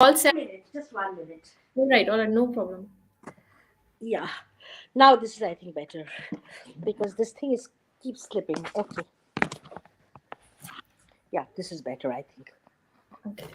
All set. Just 1 minute. All right, no problem. Yeah. Now this is, I think, better because this thing is keeps slipping. Okay. Yeah, this is better, I think. Okay.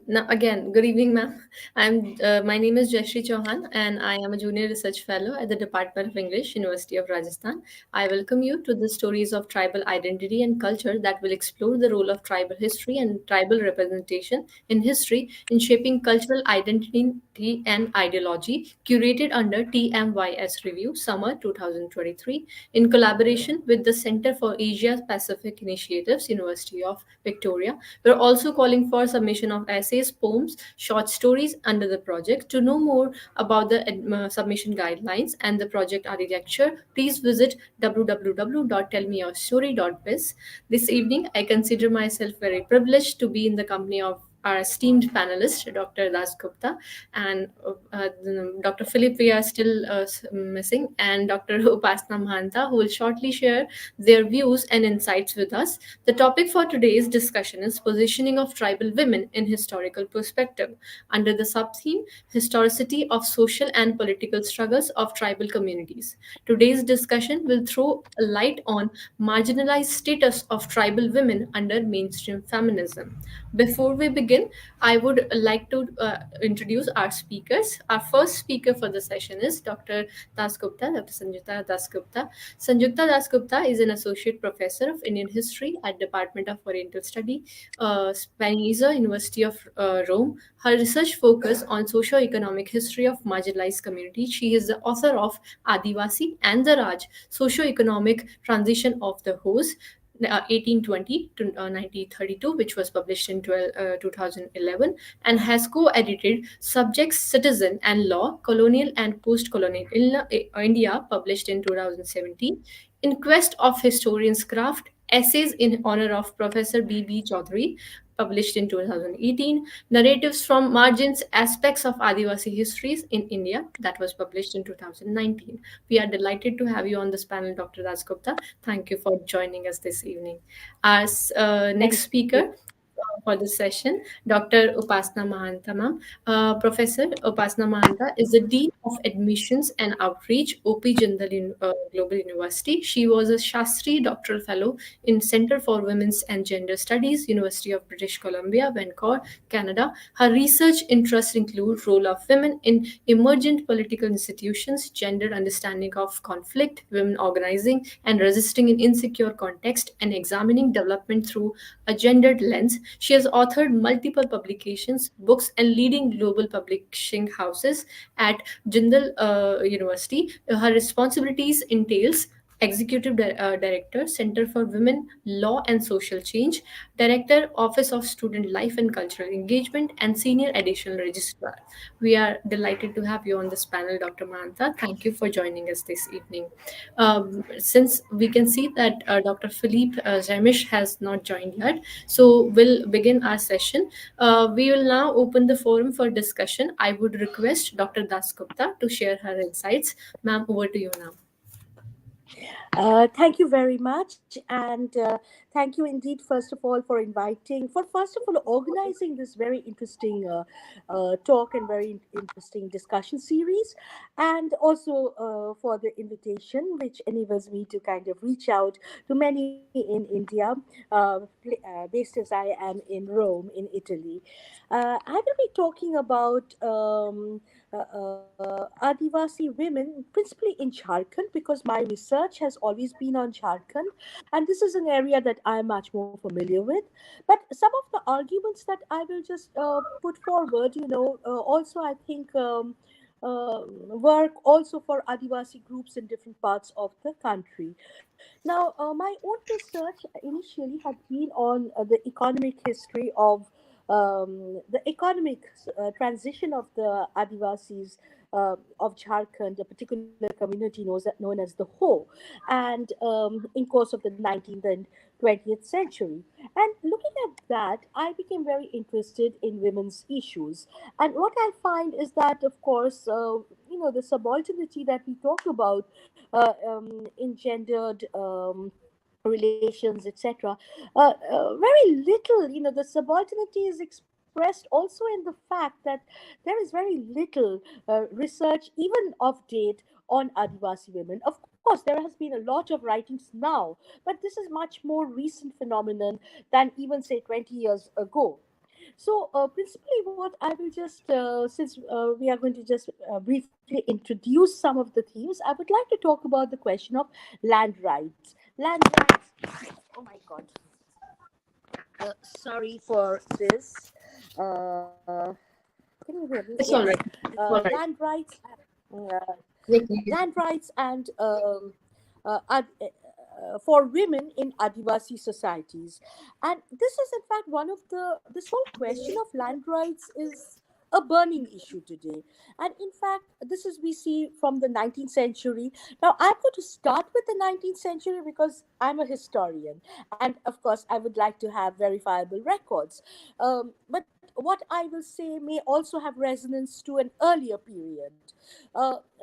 Now again, good evening, ma'am. My name is Jaishree Chouhan, and I am a junior research fellow at the Department of English, University of Rajasthan. I welcome you to the stories of tribal identity and culture that will explore the role of tribal history and tribal representation in history in shaping cultural identity and ideology, curated under TMYS Review Summer 2023 in collaboration with the Center for Asia Pacific Initiatives, University of Victoria. We're also calling for submission of essays, poems, short stories under the project. To know more about the submission guidelines and the project architecture, please visit www.tellmeyourstory.biz. This evening, I consider myself very privileged to be in the company of our esteemed panelist, Dr. Das Gupta, and Dr. Philipp, we are still missing, and Dr. Upasana Mahanta, who will shortly share their views and insights with us. The topic for today's discussion is positioning of tribal women in historical perspective, under the subtheme Historicity of Social and Political Struggles of Tribal Communities. Today's discussion will throw a light on marginalized status of tribal women under mainstream feminism. Before we begin, I would like to introduce our speakers. Our first speaker for the session is Dr. Das Gupta, Dr. Sanjukta Das Gupta. Sanjukta Das Gupta is an associate professor of Indian history at Department of Oriental Study, Spinoza University of Rome. Her research focus on socio-economic history of marginalized communities. She is the author of Adivasi and the Raj, socio-economic transition of the Hose, 1820 to 1932, which was published in 2011, and has co-edited Subjects, Citizen and Law, Colonial and Post-Colonial India, published in 2017, In Quest of Historians' Craft, Essays in Honor of Professor B.B. Chaudhary, published in 2018, Narratives from Margins, Aspects of Adivasi Histories in India, that was published in 2019. We are delighted to have you on this panel, Dr. Rajgupta. Thank you for joining us this evening. Our next Thank you. speaker for this session, Dr. Upasana Mahanta, ma'am. Professor Upasana Mahanta is the Dean of Admissions and Outreach, OP Jindal Global University. She was a Shastri Doctoral Fellow in Center for Women's and Gender Studies, University of British Columbia, Vancouver, Canada. Her research interests include role of women in emergent political institutions, gender understanding of conflict, women organizing and resisting in insecure context, and examining development through a gendered lens. She has authored multiple publications, books, and leading global publishing houses at Jindal University. Her responsibilities entails Director, Center for Women, Law and Social Change, Director, Office of Student Life and Cultural Engagement, and Senior Additional Registrar. We are delighted to have you on this panel, Dr. Mahanta. Thank you for joining us this evening. Since we can see that Dr. Philippe Zemisch has not joined yet, so we'll begin our session. We will now open the forum for discussion. I would request Dr. Das Gupta to share her insights. Ma'am, over to you now. Thank you very much, and thank you indeed, first of all, for inviting, for first of all organizing this very interesting talk and very interesting discussion series, and also for the invitation, which enables me to kind of reach out to many in India, based as I am in Rome, in Italy. I will be talking about. Adivasi women, principally in Jharkhand, because my research has always been on Jharkhand, and this is an area that I'm much more familiar with. But some of the arguments that I will just put forward, also I think work also for Adivasi groups in different parts of the country. Now, my own research initially had been on the economic history of the economic transition of the Adivasis of Jharkhand, a particular community known as the Ho, and in course of the 19th and 20th century. And looking at that, I became very interested in women's issues. And what I find is that, of course, the subalternity that we talk about in gendered relations, etc. Very little, the subalternity is expressed expressed also in the fact that there is very little research, even of date, on Adivasi women. Of course, there has been a lot of writings now, but this is much more recent phenomenon than even say 20 years ago. So, principally, what I will just, since we are going to just briefly introduce some of the themes, I would like to talk about the question of land rights. Land rights. Oh my God. Sorry for this. Uh, can you hear me? It's Yes. all right. It's all right. Land rights. Uh, Nick, Land rights and for women in Adivasi societies. And this is, in fact, one of this whole question of land rights is a burning issue today. And in fact, this is we see from the 19th century. Now, I'm going to start with the 19th century because I'm a historian. And of course, I would like to have verifiable records. But what I will say may also have resonance to an earlier period.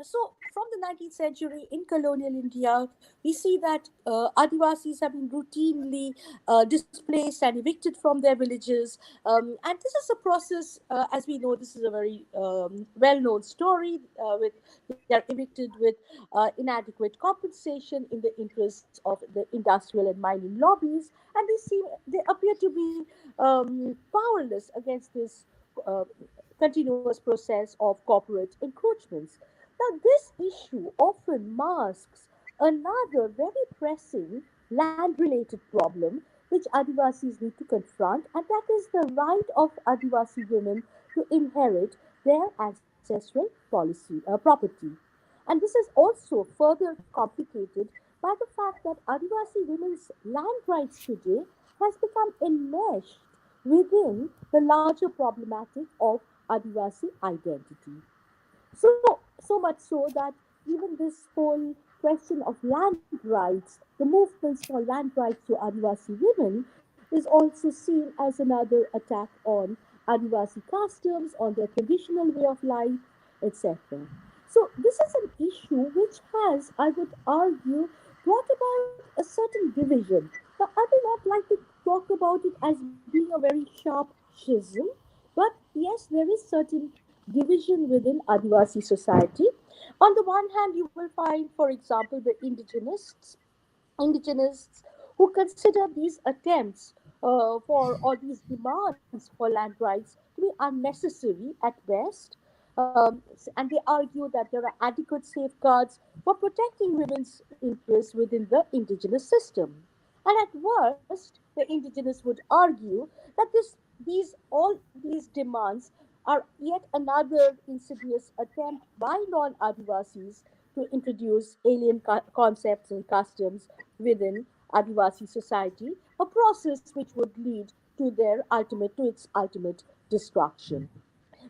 So, from the 19th century in colonial India, we see that Adivasis have been routinely displaced and evicted from their villages. And this is a process, as we know, this is a very well known story. They are evicted with inadequate compensation in the interests of the industrial and mining lobbies. And they appear to be powerless against this uh, continuous process of corporate encroachments. Now, this issue often masks another very pressing land related problem which Adivasis need to confront, and that is the right of Adivasi women to inherit their ancestral property. And this is also further complicated by the fact that Adivasi women's land rights today has become enmeshed within the larger problematic of Adivasi identity. So much so that even this whole question of land rights, the movements for land rights to Adivasi women, is also seen as another attack on Adivasi customs, on their traditional way of life, etc. So this is an issue which has, I would argue, brought about a certain division. Now, I will not like to talk about it as being a very sharp schism, but yes, there is certain division within Adivasi society. On the one hand, you will find, for example, the indigenists who consider these attempts for or these demands for land rights to be unnecessary at best. And they argue that there are adequate safeguards for protecting women's interests within the indigenous system. And at worst, the indigenous would argue that all these demands are yet another insidious attempt by non-Adivasis to introduce alien concepts and customs within Adivasi society, a process which would lead to its ultimate destruction.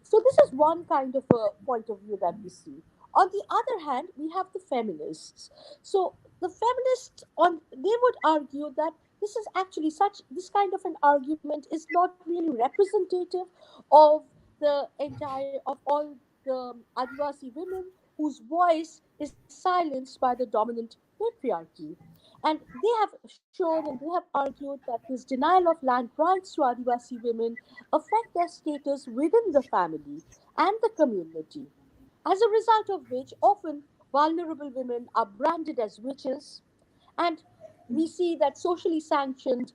So this is one kind of a point of view that we see. On the other hand, we have the feminists. So the feminists they would argue that this kind of an argument is not really representative of the entire of all the Adivasi women whose voice is silenced by the dominant patriarchy. And they have shown and they have argued that this denial of land rights to Adivasi women affect their status within the family and the community, as a result of which often vulnerable women are branded as witches. And we see that socially sanctioned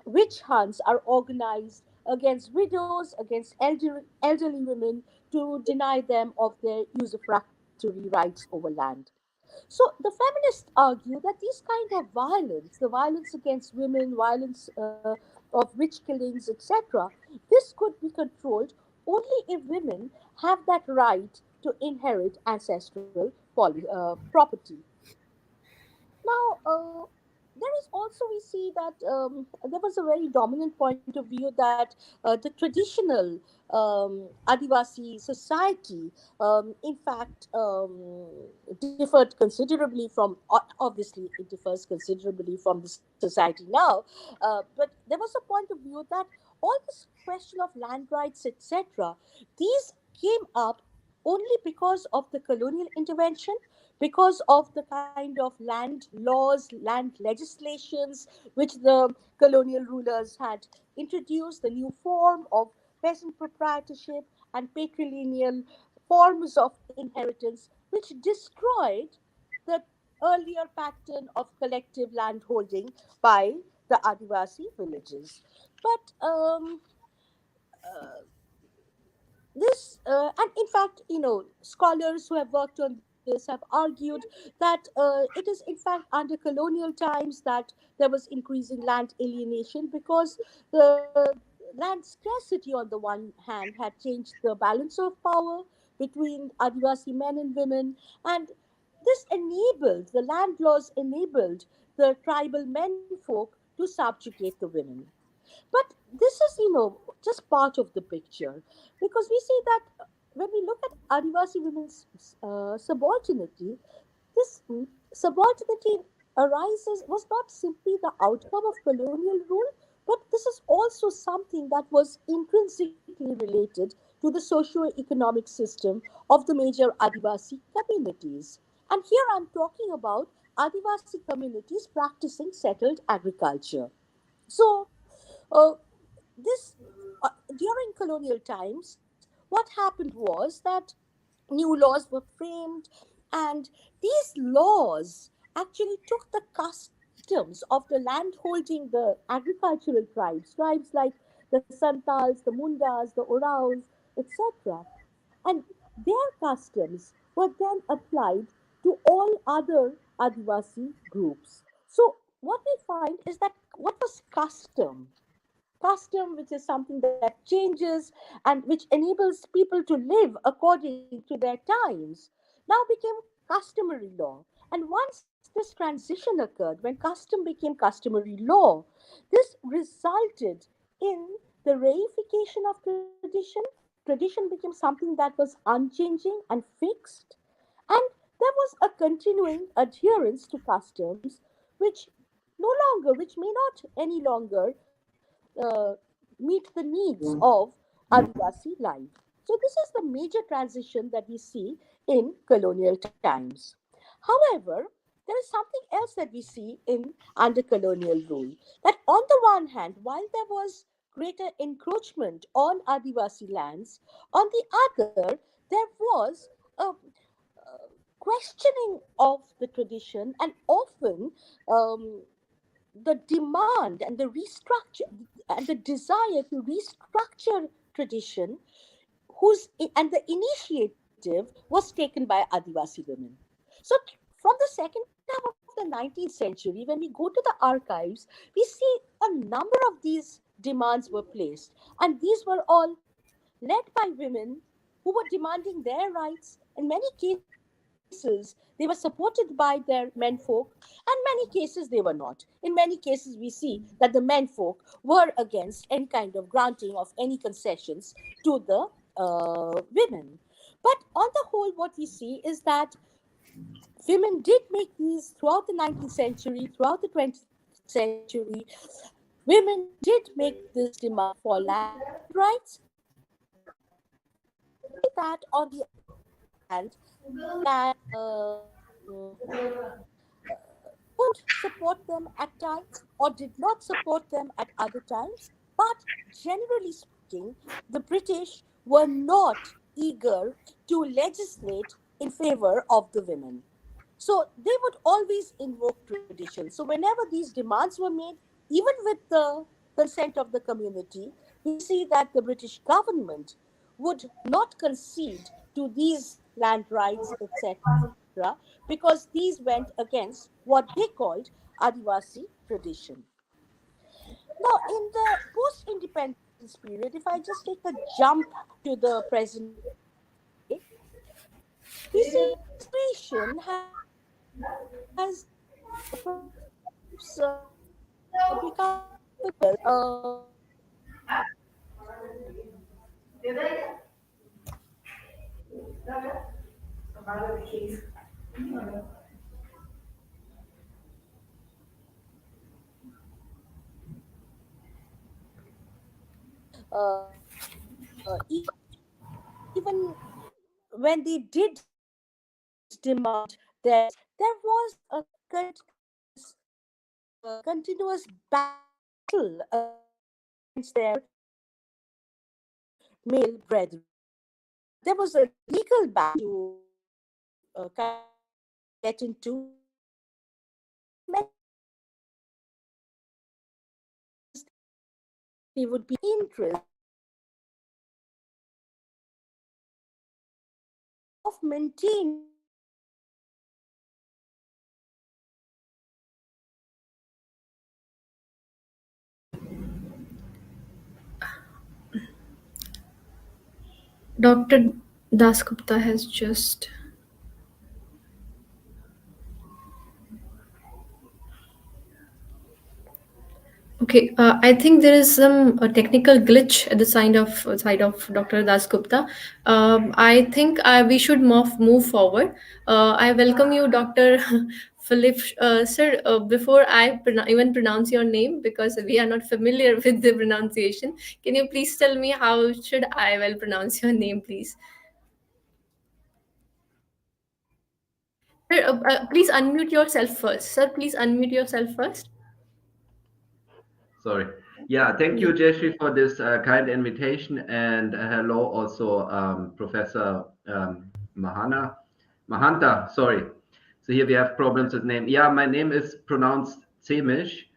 witch hunts are organized against widows, against elderly women to deny them of their usufructory rights over land. So the feminists argue that these kind of violence, the violence against women, violence of witch killings, etc., this could be controlled only if women have that right to inherit ancestral property. Now, there is also, we see that there was a very dominant point of view that the traditional Adivasi society, in fact, differed considerably from, obviously, it differs considerably from the society now. But there was a point of view that all this question of land rights, etc., these came up only because of the colonial intervention, because of the kind of land laws, land legislations which the colonial rulers had introduced, the new form of peasant proprietorship, and patrilineal forms of inheritance, which destroyed the earlier pattern of collective land holding by the Adivasi villages. But uh, this and in fact, scholars who have worked on this have argued that it is in fact under colonial times that there was increasing land alienation, because the land scarcity on the one hand had changed the balance of power between Adivasi men and women, and this enabled, the land laws enabled the tribal menfolk to subjugate the women. But this is, just part of the picture, because we see that when we look at Adivasi women's subordinity, this subordinity arises was not simply the outcome of colonial rule, but this is also something that was intrinsically related to the socio-economic system of the major Adivasi communities. And here I'm talking about Adivasi communities practicing settled agriculture. So, uh, this during colonial times, what happened was that new laws were framed, and these laws actually took the customs of the land holding, the agricultural tribes like the Santals, the Mundas, the Oraos, etc. And their customs were then applied to all other Adivasi groups. So what we find is that what was custom, which is something that changes and which enables people to live according to their times, now became customary law. And once this transition occurred, when custom became customary law, this resulted in the reification of tradition. Tradition became something that was unchanging and fixed, and there was a continuing adherence to customs which which may not any longer meet the needs of Adivasi life. So this is the major transition that we see in colonial times. However, there is something else that we see in under colonial rule. That on the one hand, while there was greater encroachment on Adivasi lands, on the other, there was a questioning of the tradition, and often the demand and the restructure and the desire to restructure tradition, and the initiative was taken by Adivasi women. So from the second half of the 19th century, when we go to the archives, we see a number of these demands were placed, and these were all led by women who were demanding their rights. In many cases, they were supported by their menfolk, and many cases they were not. In many cases, we see that the menfolk were against any kind of granting of any concessions to the women. But on the whole, what we see is that women did make these throughout the 19th century, throughout the 20th century. Women did make this demand for land rights, but we see that on the other hand, that would support them at times or did not support them at other times. But generally speaking, the British were not eager to legislate in favor of the women. So they would always invoke tradition. So whenever these demands were made, even with the consent of the community, we see that the British government would not concede to these land rights, etc., because these went against what they called Adivasi tradition. Now, in the post independence period, if I just take a jump to the present day, we see that the situation has perhaps become a little even when they did demand their rights, there was a continuous battle against their male brethren. There was a legal battle to get into, and many doctors they would be interest of maintaining Dr. Dasgupta has just. Okay, I think there is some technical glitch at the side of Dr. Dasgupta. I think we should move forward. I welcome you, Dr. Philip, sir. Before I even pronounce your name, because we are not familiar with the pronunciation, can you please tell me how should I well pronounce your name, please? Sir, please unmute yourself first. Sir, please unmute yourself first. Sorry. Yeah, thank Yeah. you, Jaishree, for this kind invitation, and hello also, Professor Mahanta. Sorry. So here we have problems with name. Yeah, my name is pronounced Semish,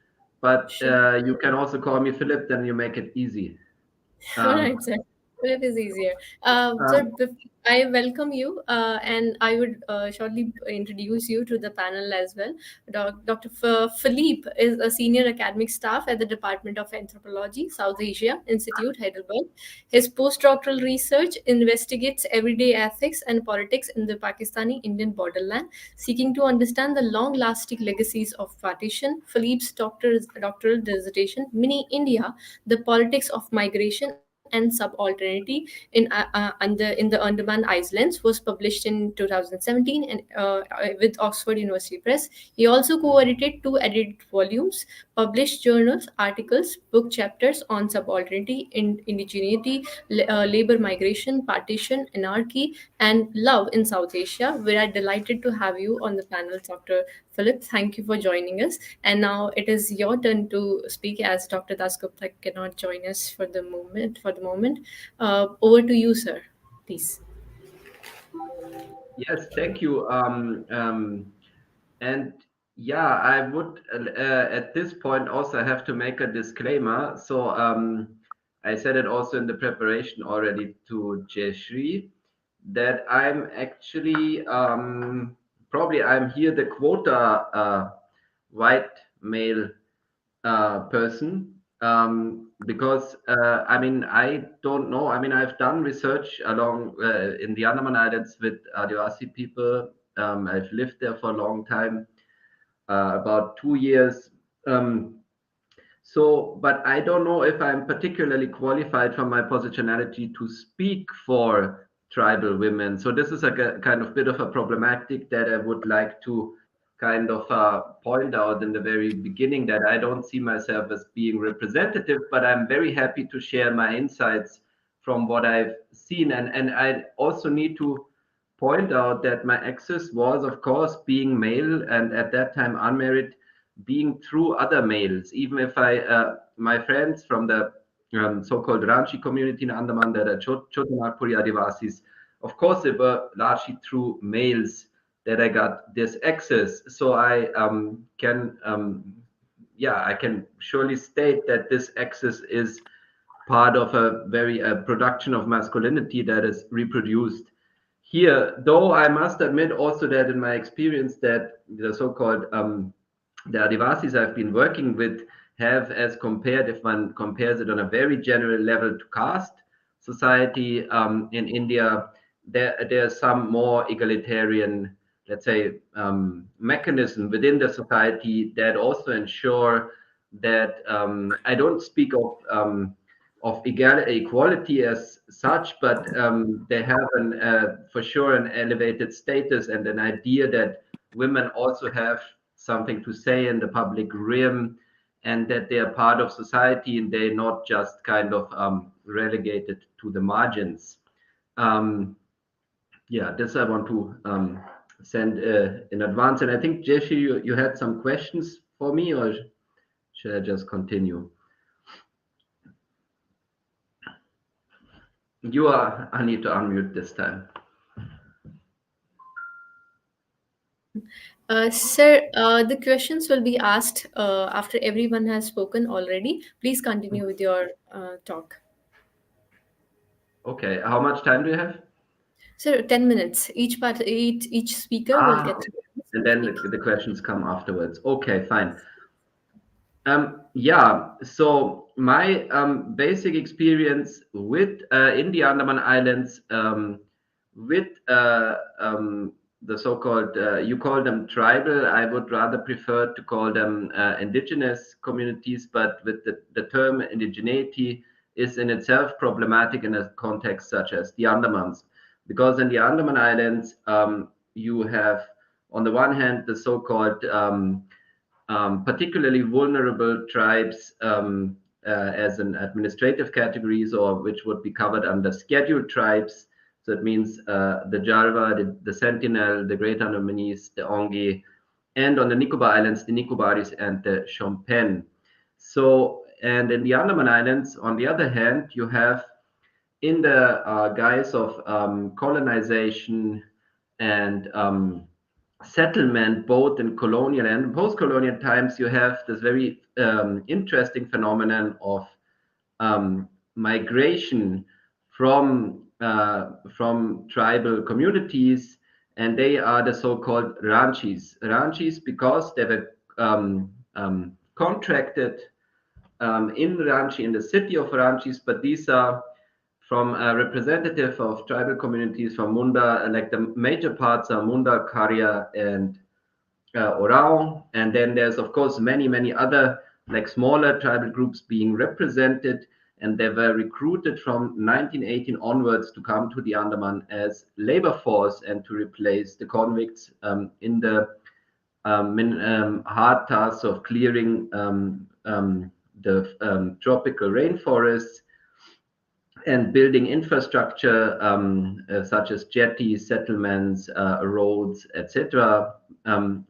but Sure. you can also call me Philip. Then you make it easy. All Um, right, sir. It is easier. Sir, um, I welcome you, and I would shortly introduce you to the panel as well. Dr. Philippe is a senior academic staff at the Department of Anthropology, South Asia Institute, Hyderabad. His postdoctoral research investigates everyday ethics and politics in the Pakistani-Indian borderland, seeking to understand the long-lasting legacies of partition. Philippe's doctoral dissertation, Mini India: The Politics of Migration and Subalternity in the Andaman Islands, was published in 2017 and with Oxford University Press. He also co-edited two edited volumes, published journals, articles, book chapters on subalternity, indigeneity, labor migration, partition, anarchy, and love in South Asia. We are delighted to have you on the panel, Dr. Philip. Thank you for joining us. And now it is your turn to speak, as Dr. Dasgupta cannot join us for the moment. Over to you, sir. Please. yes, thank you. And yeah, I would at this point also have to make a disclaimer. So I said it also in the preparation already to Jaishree that I'm actually probably I'm here the quota white male person because I mean I don't know. I mean I've done research along in the Andaman Islands with Adivasi people. I've lived there for a long time, about 2 years. Um, but I don't know if I'm particularly qualified from my positionality to speak for tribal women. So this is a kind of bit of a problematic that I would like to kind of point out in the very beginning, that I don't see myself as being representative, but I'm very happy to share my insights from what I've seen. And I also need to point out that my access was, of course, being male and at that time unmarried, being through other males. Even if my friends from the so-called Ranchi community in Andaman, that are Chotanagpuri Adivasis, of course, they were largely through males that I got this access. So I yeah, I can surely state that this access is part of a very production of masculinity that is reproduced here. Though I must admit also that in my experience that the so-called the Adivasis I've been working with have, as compared, if one compares it on a very general level to caste society in India, there's some more egalitarian, let's say, mechanism within the society that also ensure that I don't speak of equality as such, but they have for sure an elevated status and an idea that women also have something to say in the public realm, and that they are part of society and they're not just kind of relegated to the margins. Um, yeah, this I want to send in advance. And I think, Jesse, you had some questions for me, or should I just continue? I need to unmute this time. Sir, the questions will be asked after everyone has spoken already. Please continue with your talk. Okay, how much time do you have? Sir, 10 minutes. Each speaker will Ah, get 3 okay. minutes And to then speak. the questions come afterwards. Okay, fine. Yeah, so my basic experience with in the Andaman Islands with the so-called you call them tribal. I would rather prefer to call them indigenous communities, but with the term indigeneity is in itself problematic in a context such as the Andamans, because in the Andaman Islands you have on the one hand the so-called particularly vulnerable tribes as an administrative categories, or which would be covered under scheduled tribes. So it means the Jarva, the Sentinel, the Great Andamanese, the Onge, and on the Nicobar Islands, the Nicobaris and the Shompen. So, and in the Andaman Islands, on the other hand, you have in the guise of colonization and settlement, both in colonial and post-colonial times, you have this very interesting phenomenon of migration from tribal communities, and they are the so-called ranchis. Ranchis because they were contracted in Ranchi, in the city of Ranchis, but these are from a representative of tribal communities from Munda, like the major parts are Munda, Karya, and Orao. And then there's, of course, many other like smaller tribal groups being represented. And they were recruited from 1918 onwards to come to the Andaman as labor force and to replace the convicts in the hard tasks of clearing the tropical rainforests and building infrastructure such as jetties, settlements, roads, etc.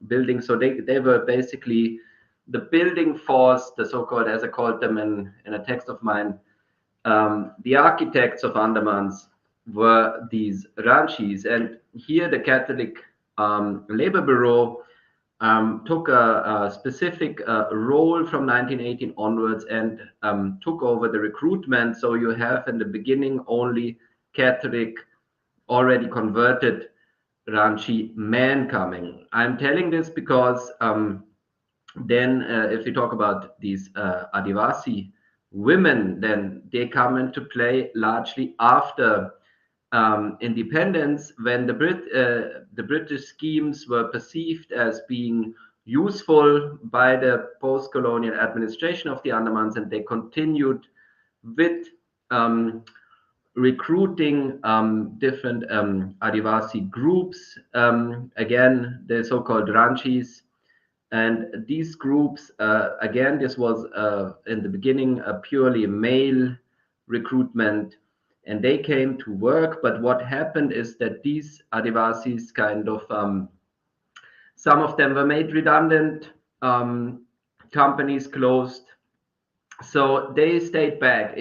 Building. So they were basically the building force, the so-called, as I called them in a text of mine, the architects of Andamans were these ranchis. And here the Catholic Labor Bureau took a specific role from 1918 onwards and took over the recruitment. So you have in the beginning only Catholic, already converted Ranchi men coming. I'm telling this because then if we talk about these Adivasi women, then they come into play largely after independence, when the British schemes were perceived as being useful by the post-colonial administration of the Andamans, and they continued with um, recruiting different Adivasi groups, again, the so-called ranchis. And these groups, again, this was in the beginning a purely male recruitment, and they came to work. But what happened is that these Adivasis kind of, some of them were made redundant, companies closed, so they stayed back.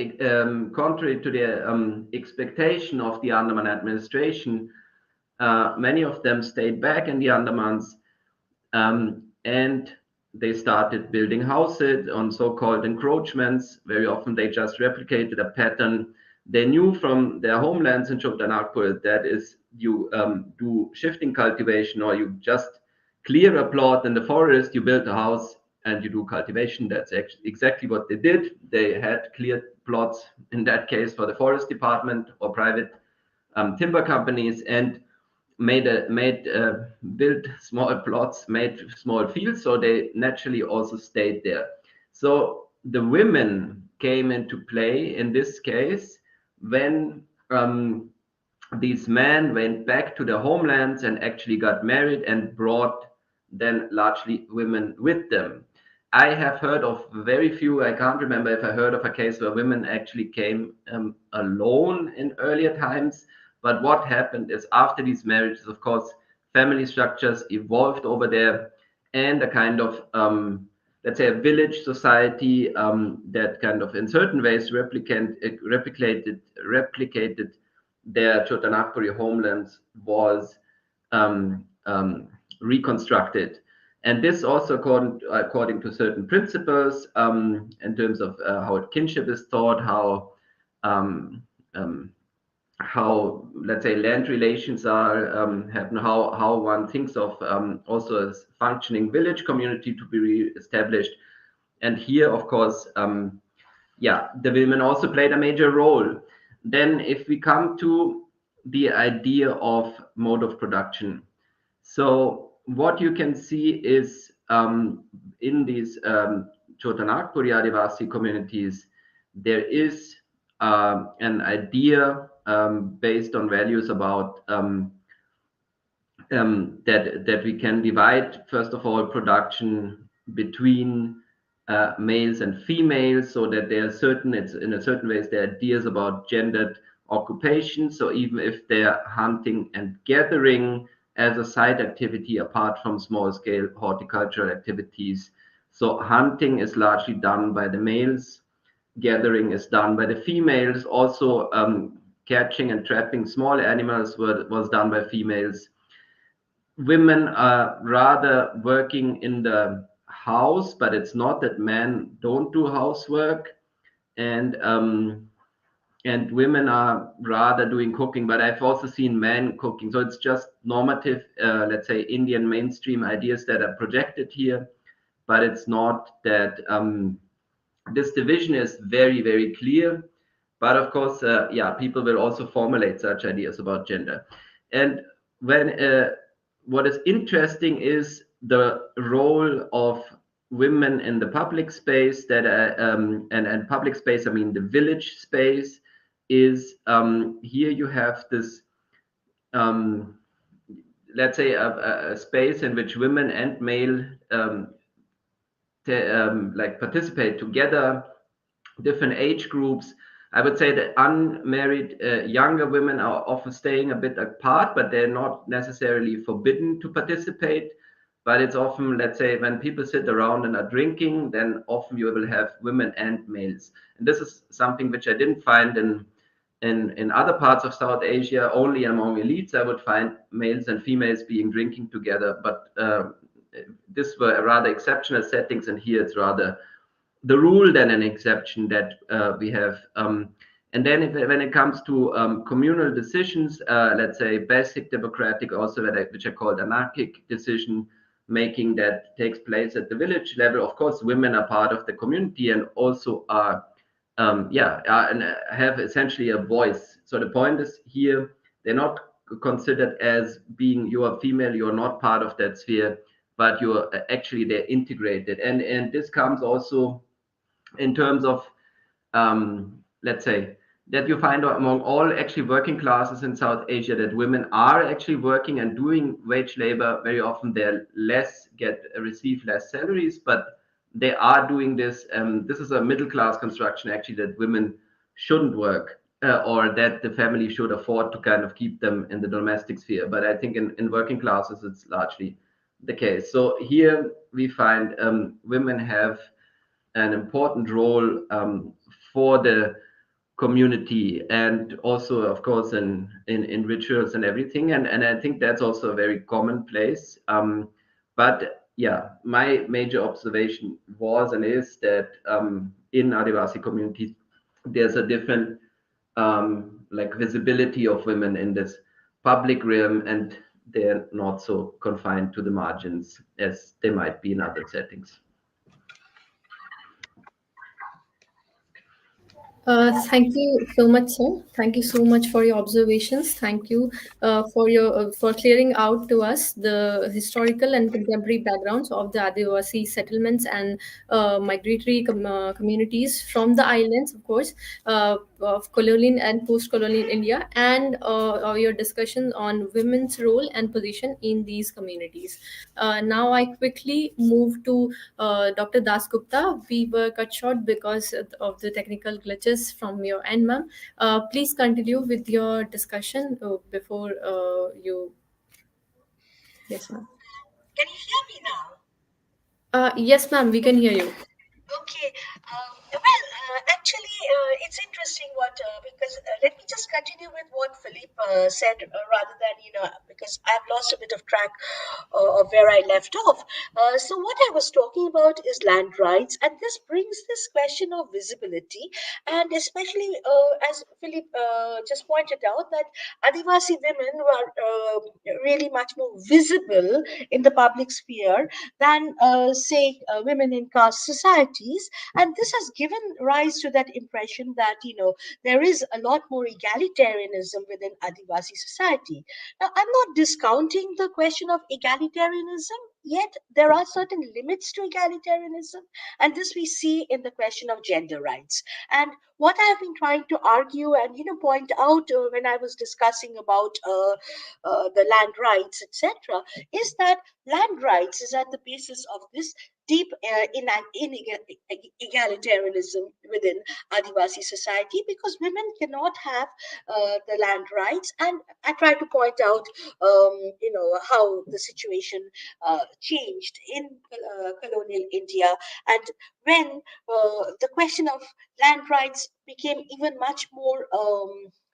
Contrary to the expectation of the Andaman administration, many of them stayed back in the Andamans, and they started building houses on so-called encroachments. Very often they just replicated a pattern they knew from their homelands in Chota Nagpur. That is, you do shifting cultivation, or you just clear a plot in the forest, you build a house, and you do cultivation. That's exactly what they did. They had cleared plots, in that case for the forest department or private timber companies, and built small plots, made small fields, so they naturally also stayed there. So the women came into play in this case when these men went back to their homelands and actually got married and brought then largely women with them. I have heard of very few, I can't remember if I heard of a case where women actually came alone in earlier times. But what happened is after these marriages, of course, family structures evolved over there, and a kind of let's say, a village society that kind of in certain ways replicated their Chotanagpuri homelands was um, um, reconstructed. And this also according to certain principles in terms of how kinship is taught, um, um, how, let's say, land relations are happen, how one thinks of also a functioning village community to be re-established. And here, of course, yeah, the women also played a major role. Then, if we come to the idea of mode of production, so what you can see is in these Chotanagpuri Adivasi communities, there is an idea based on values about that we can divide, first of all, production between males and females, so that there are certain, it's in a certain ways, there are ideas about gendered occupation. So even if they're hunting and gathering as a side activity apart from small scale horticultural activities, so hunting is largely done by the males, gathering is done by the females. Also, catching and trapping small animals was done by females. Women are rather working in the house, but it's not that men don't do housework, and women are rather doing cooking. But I've also seen men cooking, so it's just normative, let's say, Indian mainstream ideas that are projected here, but it's not that this division is very, very clear. But of course, yeah, people will also formulate such ideas about gender. And when what is interesting is the role of women in the public space, that and public space, I mean the village space, is here you have this um, let's say a space in which women and male like participate together, different age groups. I would say that unmarried younger women are often staying a bit apart, but they're not necessarily forbidden to participate. But it's often, let's say, when people sit around and are drinking, then often you will have women and males. And this is something which I didn't find in other parts of South Asia. Only among elites I would find males and females being drinking together. But this were rather exceptional settings, and here it's rather the rule than an exception that we have. And then when it comes to communal decisions, let's say basic democratic, also which are called anarchic decision making that takes place at the village level, of course, women are part of the community and also are, and have essentially a voice. So the point is here, they're not considered as being, you are female, you're not part of that sphere, but you're actually, they're integrated. And this comes also in terms of, let's say, that you find among all actually working classes in South Asia that women are actually working and doing wage labor. Very often they receive less salaries, but they are doing this. This is a middle class construction actually, that women shouldn't work, or that the family should afford to kind of keep them in the domestic sphere. But I think in working classes it's largely the case. So here we find women have an important role for the community, and also of course in rituals and everything, and I think that's also a very commonplace. But yeah, my major observation was and is that in Adivasi communities there's a different like visibility of women in this public realm, and they're not so confined to the margins as they might be in other settings. Thank you so much, sir. Thank you so much for your observations. Thank you for clearing out to us the historical and contemporary backgrounds of the Adivasi settlements and migratory communities from the islands, of course, of colonial and post-colonial India, and your discussion on women's role and position in these communities. Now, I quickly move to Dr. Das Gupta. We were cut short because of the technical glitches from your end, ma'am. Please continue with your discussion before you. Yes, ma'am. Can you hear me now? Yes, ma'am, we can hear you. Okay. Actually, it's interesting what because let me just continue with what Philippe said rather than because I've lost a bit of track of where I left off. So what I was talking about is land rights, and this brings this question of visibility, and especially as Philippe just pointed out that Adivasi women were really much more visible in the public sphere than, say, women in caste societies. And this has given rise to that impression that, there is a lot more egalitarianism within Adivasi society. Now, I'm not discounting the question of egalitarianism, yet there are certain limits to egalitarianism, and this we see in the question of gender rights. And what I have been trying to argue and point out when I was discussing about the land rights, etc., is that land rights is at the basis of this deep egalitarianism within Adivasi society, because women cannot have the land rights. And I try to point out, how the situation changed in colonial India, and when the question of land rights became even much more.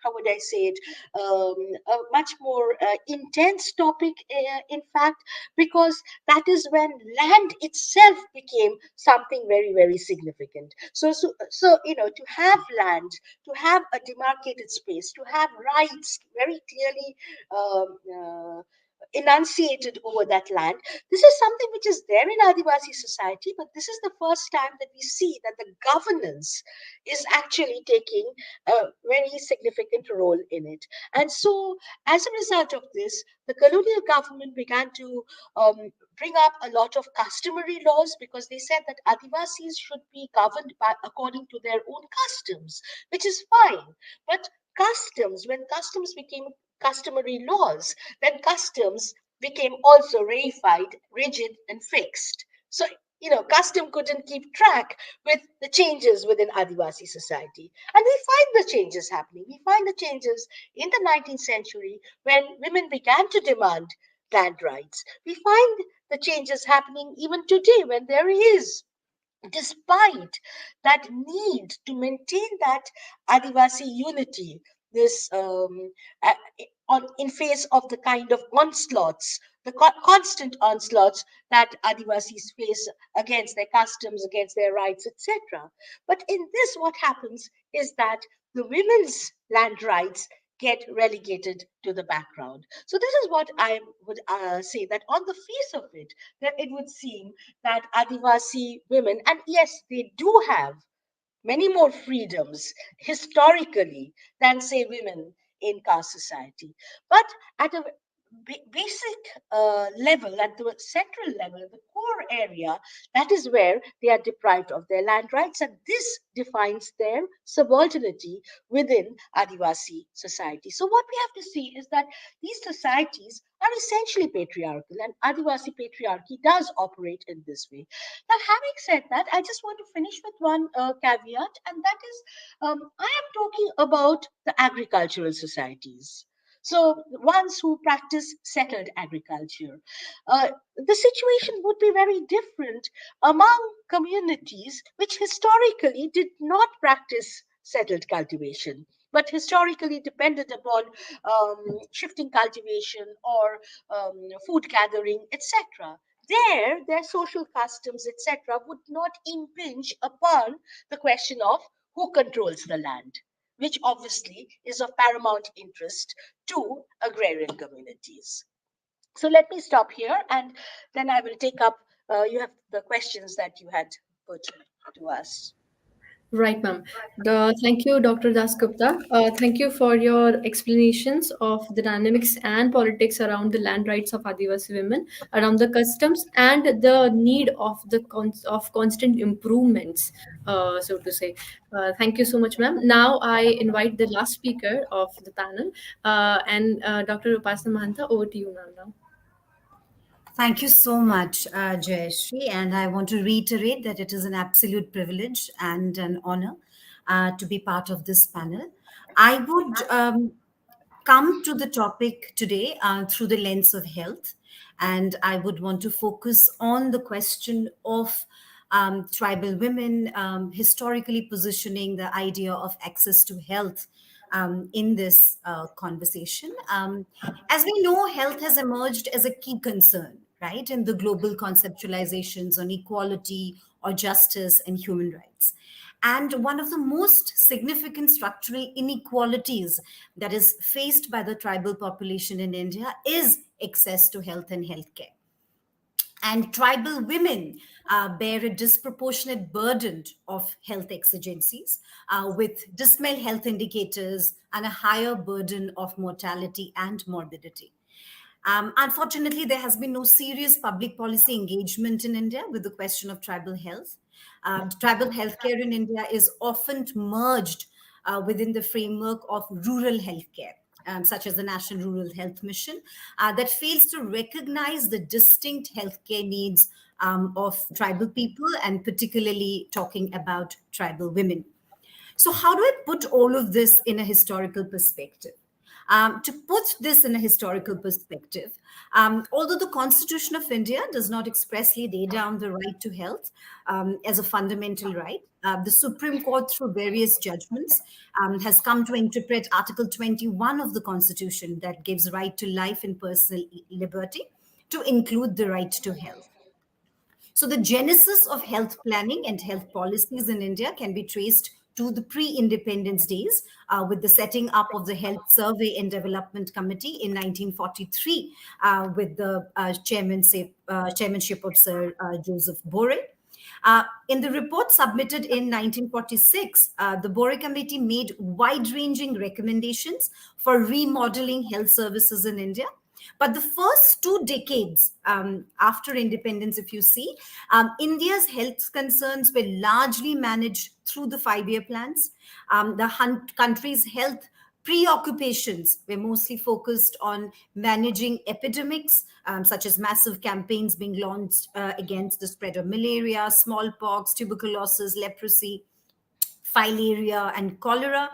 How would I say it? A much more intense topic, in fact, because that is when land itself became something very, very significant. So to have land, to have a demarcated space, to have rights very clearly um, uh, enunciated over that land, this is something which is there in Adivasi society, but this is the first time that we see that the governance is actually taking a very significant role in it. And so, as a result of this, the colonial government began to bring up a lot of customary laws, because they said that Adivasis should be governed by according to their own customs, which is fine. But when customs became customary laws, then customs became also reified, rigid, and fixed. So, custom couldn't keep track with the changes within Adivasi society. And we find the changes happening. We find the changes in the 19th century when women began to demand land rights. We find the changes happening even today when there is, despite that need to maintain that Adivasi unity, this in face of the kind of onslaughts, the constant onslaughts that Adivasis face against their customs, against their rights, etc. But in this, what happens is that the women's land rights get relegated to the background. So this is what I would say, that on the face of it, that it would seem that Adivasi women, and yes, they do have many more freedoms historically than, say, women in caste society. But at a basic level, at the central level, the core area, that is where they are deprived of their land rights, and this defines their subordinity within Adivasi society. So, what we have to see is that these societies are essentially patriarchal, and Adivasi patriarchy does operate in this way. Now, having said that, I just want to finish with one caveat, and that is, I am talking about the agricultural societies. So, ones who practice settled agriculture. The situation would be very different among communities which historically did not practice settled cultivation, but historically depended upon shifting cultivation or food gathering, etc. Their social customs, etc., would not impinge upon the question of who controls the land, which obviously is of paramount interest to agrarian communities. So let me stop here, and then I will take up. You have the questions that you had put to us. Right, ma'am. Thank you, Dr. Das Gupta. Thank you for your explanations of the dynamics and politics around the land rights of Adivasi women, around the customs, and the need of of constant improvements, so to say. Thank you so much, ma'am. Now I invite the last speaker of the panel, and Dr. Upasana Mahanta. Over to you, ma'am. Now. Thank you so much, Jaishree. And I want to reiterate that it is an absolute privilege and an honor to be part of this panel. I would come to the topic today through the lens of health. And I would want to focus on the question of tribal women, historically positioning the idea of access to health in this conversation. As we know, health has emerged as a key concern, right, in the global conceptualizations on equality or justice and human rights. And one of the most significant structural inequalities that is faced by the tribal population in India is access to health and healthcare. And tribal women bear a disproportionate burden of health exigencies with dismal health indicators and a higher burden of mortality and morbidity. Unfortunately, there has been no serious public policy engagement in India with the question of tribal health. Tribal healthcare in India is often merged within the framework of rural healthcare. Such as the National Rural Health Mission, that fails to recognize the distinct healthcare needs of tribal people, and particularly talking about tribal women. So, how do I put all of this in a historical perspective? To put this in a historical perspective, although the Constitution of India does not expressly lay down the right to health as a fundamental right, the Supreme Court, through various judgments, has come to interpret Article 21 of the Constitution that gives right to life and personal liberty to include the right to health. So, the genesis of health planning and health policies in India can be traced to the pre-independence days with the setting up of the Health Survey and Development Committee in 1943 with the chairmanship of Sir Joseph Bore. In the report submitted in 1946, the Bore Committee made wide-ranging recommendations for remodeling health services in India. But the first 2 decades after independence, if you see, India's health concerns were largely managed through the 5-year plans. The country's health preoccupations were mostly focused on managing epidemics, such as massive campaigns being launched against the spread of malaria, smallpox, tuberculosis, leprosy, filaria, and cholera.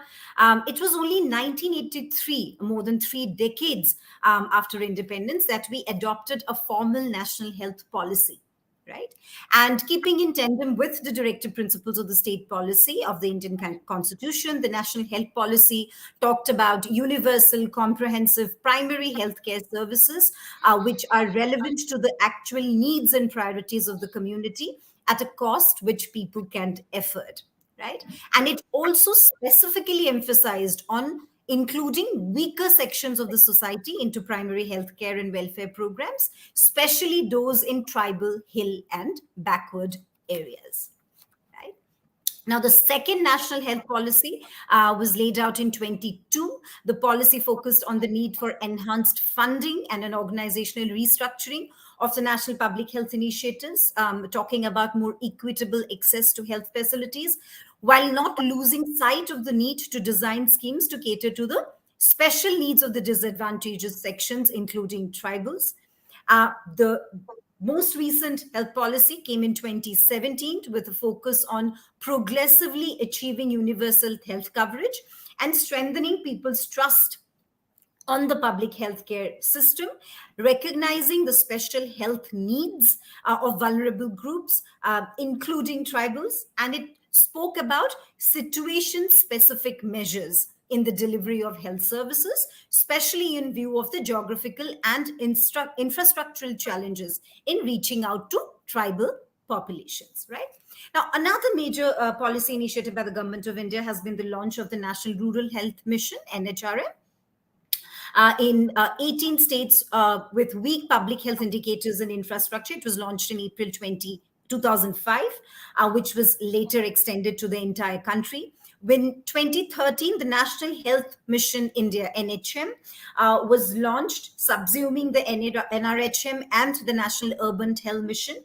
It was only 1983, more than 3 decades after independence, that we adopted a formal national health policy. Right. And keeping in tandem with the directive principles of the state policy of the Indian Constitution, the national health policy talked about universal, comprehensive primary healthcare services, which are relevant to the actual needs and priorities of the community at a cost which people can't afford. Right. And it also specifically emphasized on including weaker sections of the society into primary healthcare and welfare programs, especially those in tribal, hill, and backward areas. Right? Now, the second national health policy was laid out in 22. The policy focused on the need for enhanced funding and an organizational restructuring of the national public health initiatives, talking about more equitable access to health facilities, while not losing sight of the need to design schemes to cater to the special needs of the disadvantaged sections, including tribals. The most recent health policy came in 2017 with a focus on progressively achieving universal health coverage and strengthening people's trust on the public healthcare system, recognizing the special health needs of vulnerable groups, including tribals, and it spoke about situation-specific measures in the delivery of health services, especially in view of the geographical and infrastructural challenges in reaching out to tribal populations, right? Now, another major policy initiative by the Government of India has been the launch of the National Rural Health Mission, NHRM, in 18 states with weak public health indicators and infrastructure. It was launched in April 2005, which was later extended to the entire country. When 2013, the National Health Mission India, NHM, was launched, subsuming the NRHM and the National Urban Health Mission.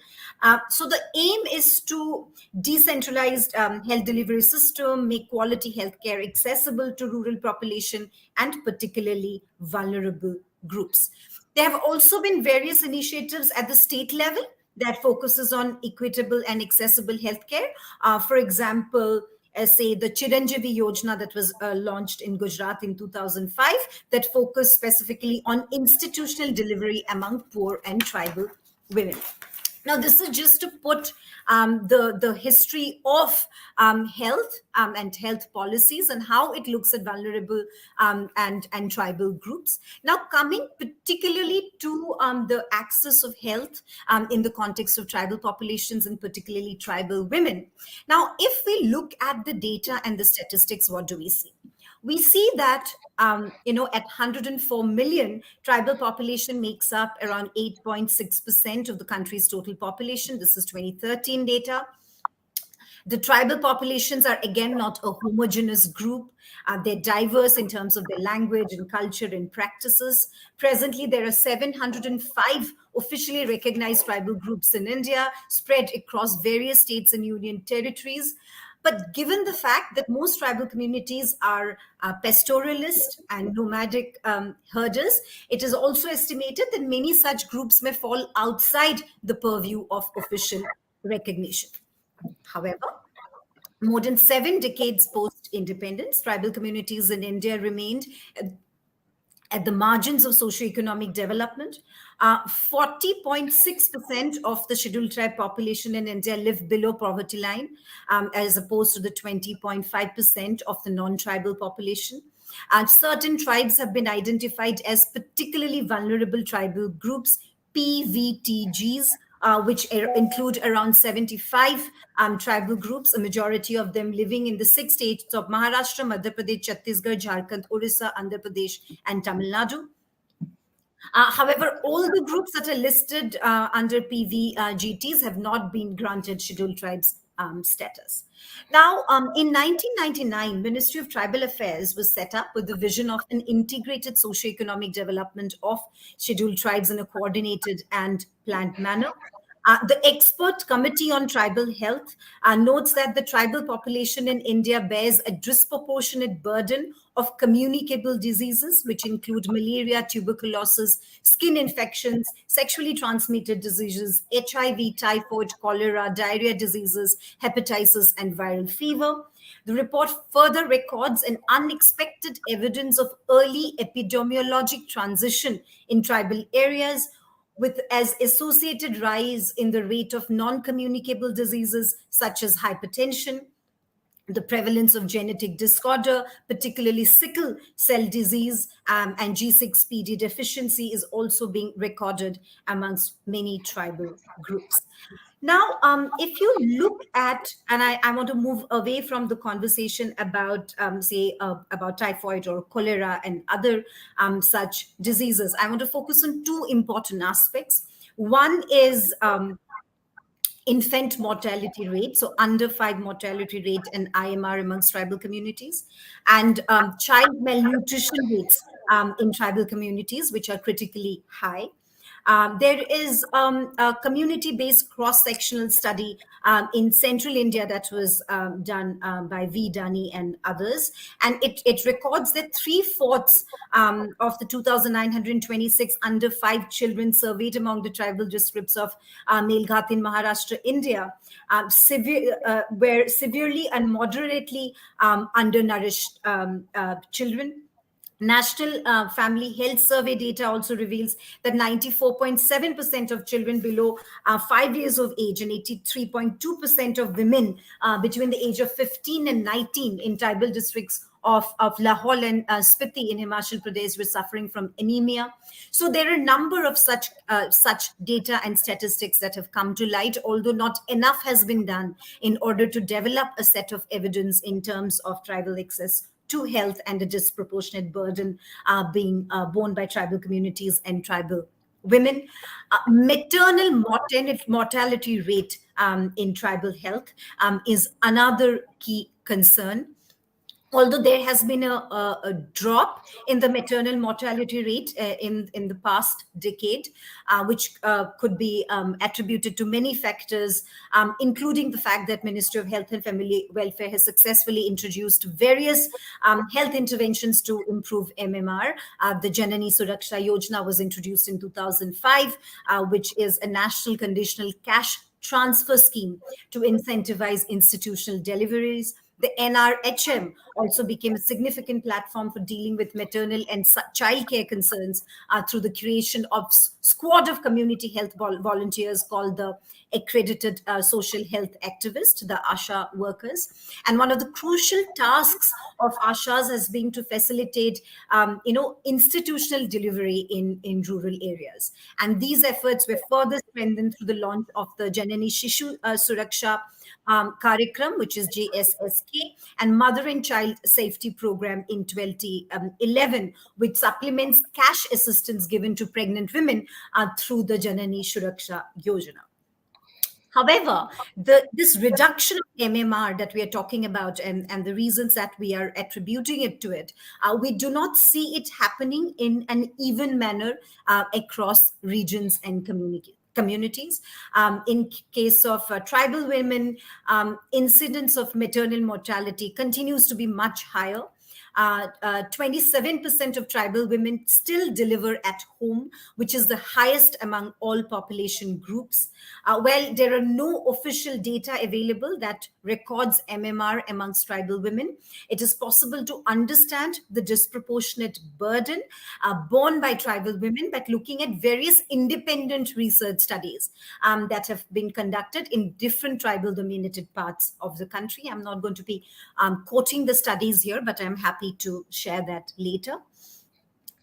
So the aim is to decentralize health delivery system, make quality healthcare accessible to rural population and particularly vulnerable groups. There have also been various initiatives at the state level that focuses on equitable and accessible healthcare. For example, say the Chiranjeevi Yojana that was launched in Gujarat in 2005 that focused specifically on institutional delivery among poor and tribal women. Now, this is just to put the history of health and health policies and how it looks at vulnerable and tribal groups. Now, coming particularly to the access of health in the context of tribal populations and particularly tribal women. Now, if we look at the data and the statistics, what do we see? We see that at 104 million, tribal population makes up around 8.6% of the country's total population. This is 2013 data. The tribal populations are, again, not a homogeneous group. They're diverse in terms of their language and culture and practices. Presently, there are 705 officially recognized tribal groups in India, spread across various states and union territories. But given the fact that most tribal communities are pastoralist and nomadic herders, it is also estimated that many such groups may fall outside the purview of official recognition. However, more than 7 decades post-independence, tribal communities in India remained at the margins of socioeconomic development. 40.6% of the scheduled tribe population in India live below poverty line, as opposed to the 20.5% of the non-tribal population. Certain tribes have been identified as particularly vulnerable tribal groups, PVTGs, which include around 75 tribal groups, a majority of them living in the 6 states of Maharashtra, Madhya Pradesh, Chhattisgarh, Jharkhand, Orissa, Andhra Pradesh, and Tamil Nadu. However, all the groups that are listed under PVGTs have not been granted scheduled tribes status. Now, in 1999, Ministry of Tribal Affairs was set up with the vision of an integrated socio-economic development of scheduled tribes in a coordinated and planned manner. The Expert Committee on Tribal Health notes that the tribal population in India bears a disproportionate burden of communicable diseases, which include malaria, tuberculosis, skin infections, sexually transmitted diseases, HIV, typhoid, cholera, diarrhea diseases, hepatitis, and viral fever. The report further records an unexpected evidence of early epidemiologic transition in tribal areas, with as associated rise in the rate of non-communicable diseases such as hypertension. The prevalence of genetic disorder, particularly sickle cell disease and G6PD deficiency, is also being recorded amongst many tribal groups. Now, if you look at, and I want to move away from the conversation about, about typhoid or cholera and other such diseases, I want to focus on 2 important aspects. One is infant mortality rate, so under 5 mortality rate and IMR amongst tribal communities, and child malnutrition rates in tribal communities, which are critically high. There is a community-based cross-sectional study in central India that was done by V. Dani and others. And it records that 3/4 of the 2,926 under 5 children surveyed among the tribal districts of Melghat in Maharashtra, India, were severely and moderately undernourished children. National Family Health Survey data also reveals that 94.7% of children below 5 years of age and 83.2% of women between the age of 15 and 19 in tribal districts of Lahore and Spiti in Himachal Pradesh were suffering from anemia. So there are a number of such data and statistics that have come to light, although not enough has been done in order to develop a set of evidence in terms of tribal access to health and a disproportionate burden being borne by tribal communities and tribal women. Maternal mortality rate in tribal health is another key concern. Although there has been a drop in the maternal mortality rate in the past decade, which could be attributed to many factors, including the fact that Ministry of Health and Family Welfare has successfully introduced various health interventions to improve MMR. The Janani Suraksha Yojana was introduced in 2005, which is a national conditional cash transfer scheme to incentivize institutional deliveries. The NRHM also became a significant platform for dealing with maternal and childcare concerns through the creation of squad of community health volunteers called the accredited social health activist, the ASHA workers. And one of the crucial tasks of ASHAs has been to facilitate, institutional delivery in rural areas. And these efforts were further strengthened through the launch of the Janani Shishu Suraksha Karikram, which is JSSK, and Mother and Child Safety Program in 2011, which supplements cash assistance given to pregnant women through the Janani Suraksha Yojana. However, this reduction of MMR that we are talking about and the reasons that we are attributing it to it, we do not see it happening in an even manner across regions and communities. In case of tribal women, incidence of maternal mortality continues to be much higher. 27% of tribal women still deliver at home, which is the highest among all population groups. Well, there are no official data available that records MMR amongst tribal women. It is possible to understand the disproportionate burden borne by tribal women by looking at various independent research studies that have been conducted in different tribal dominated parts of the country. I'm not going to be quoting the studies here, but I'm happy to share that later.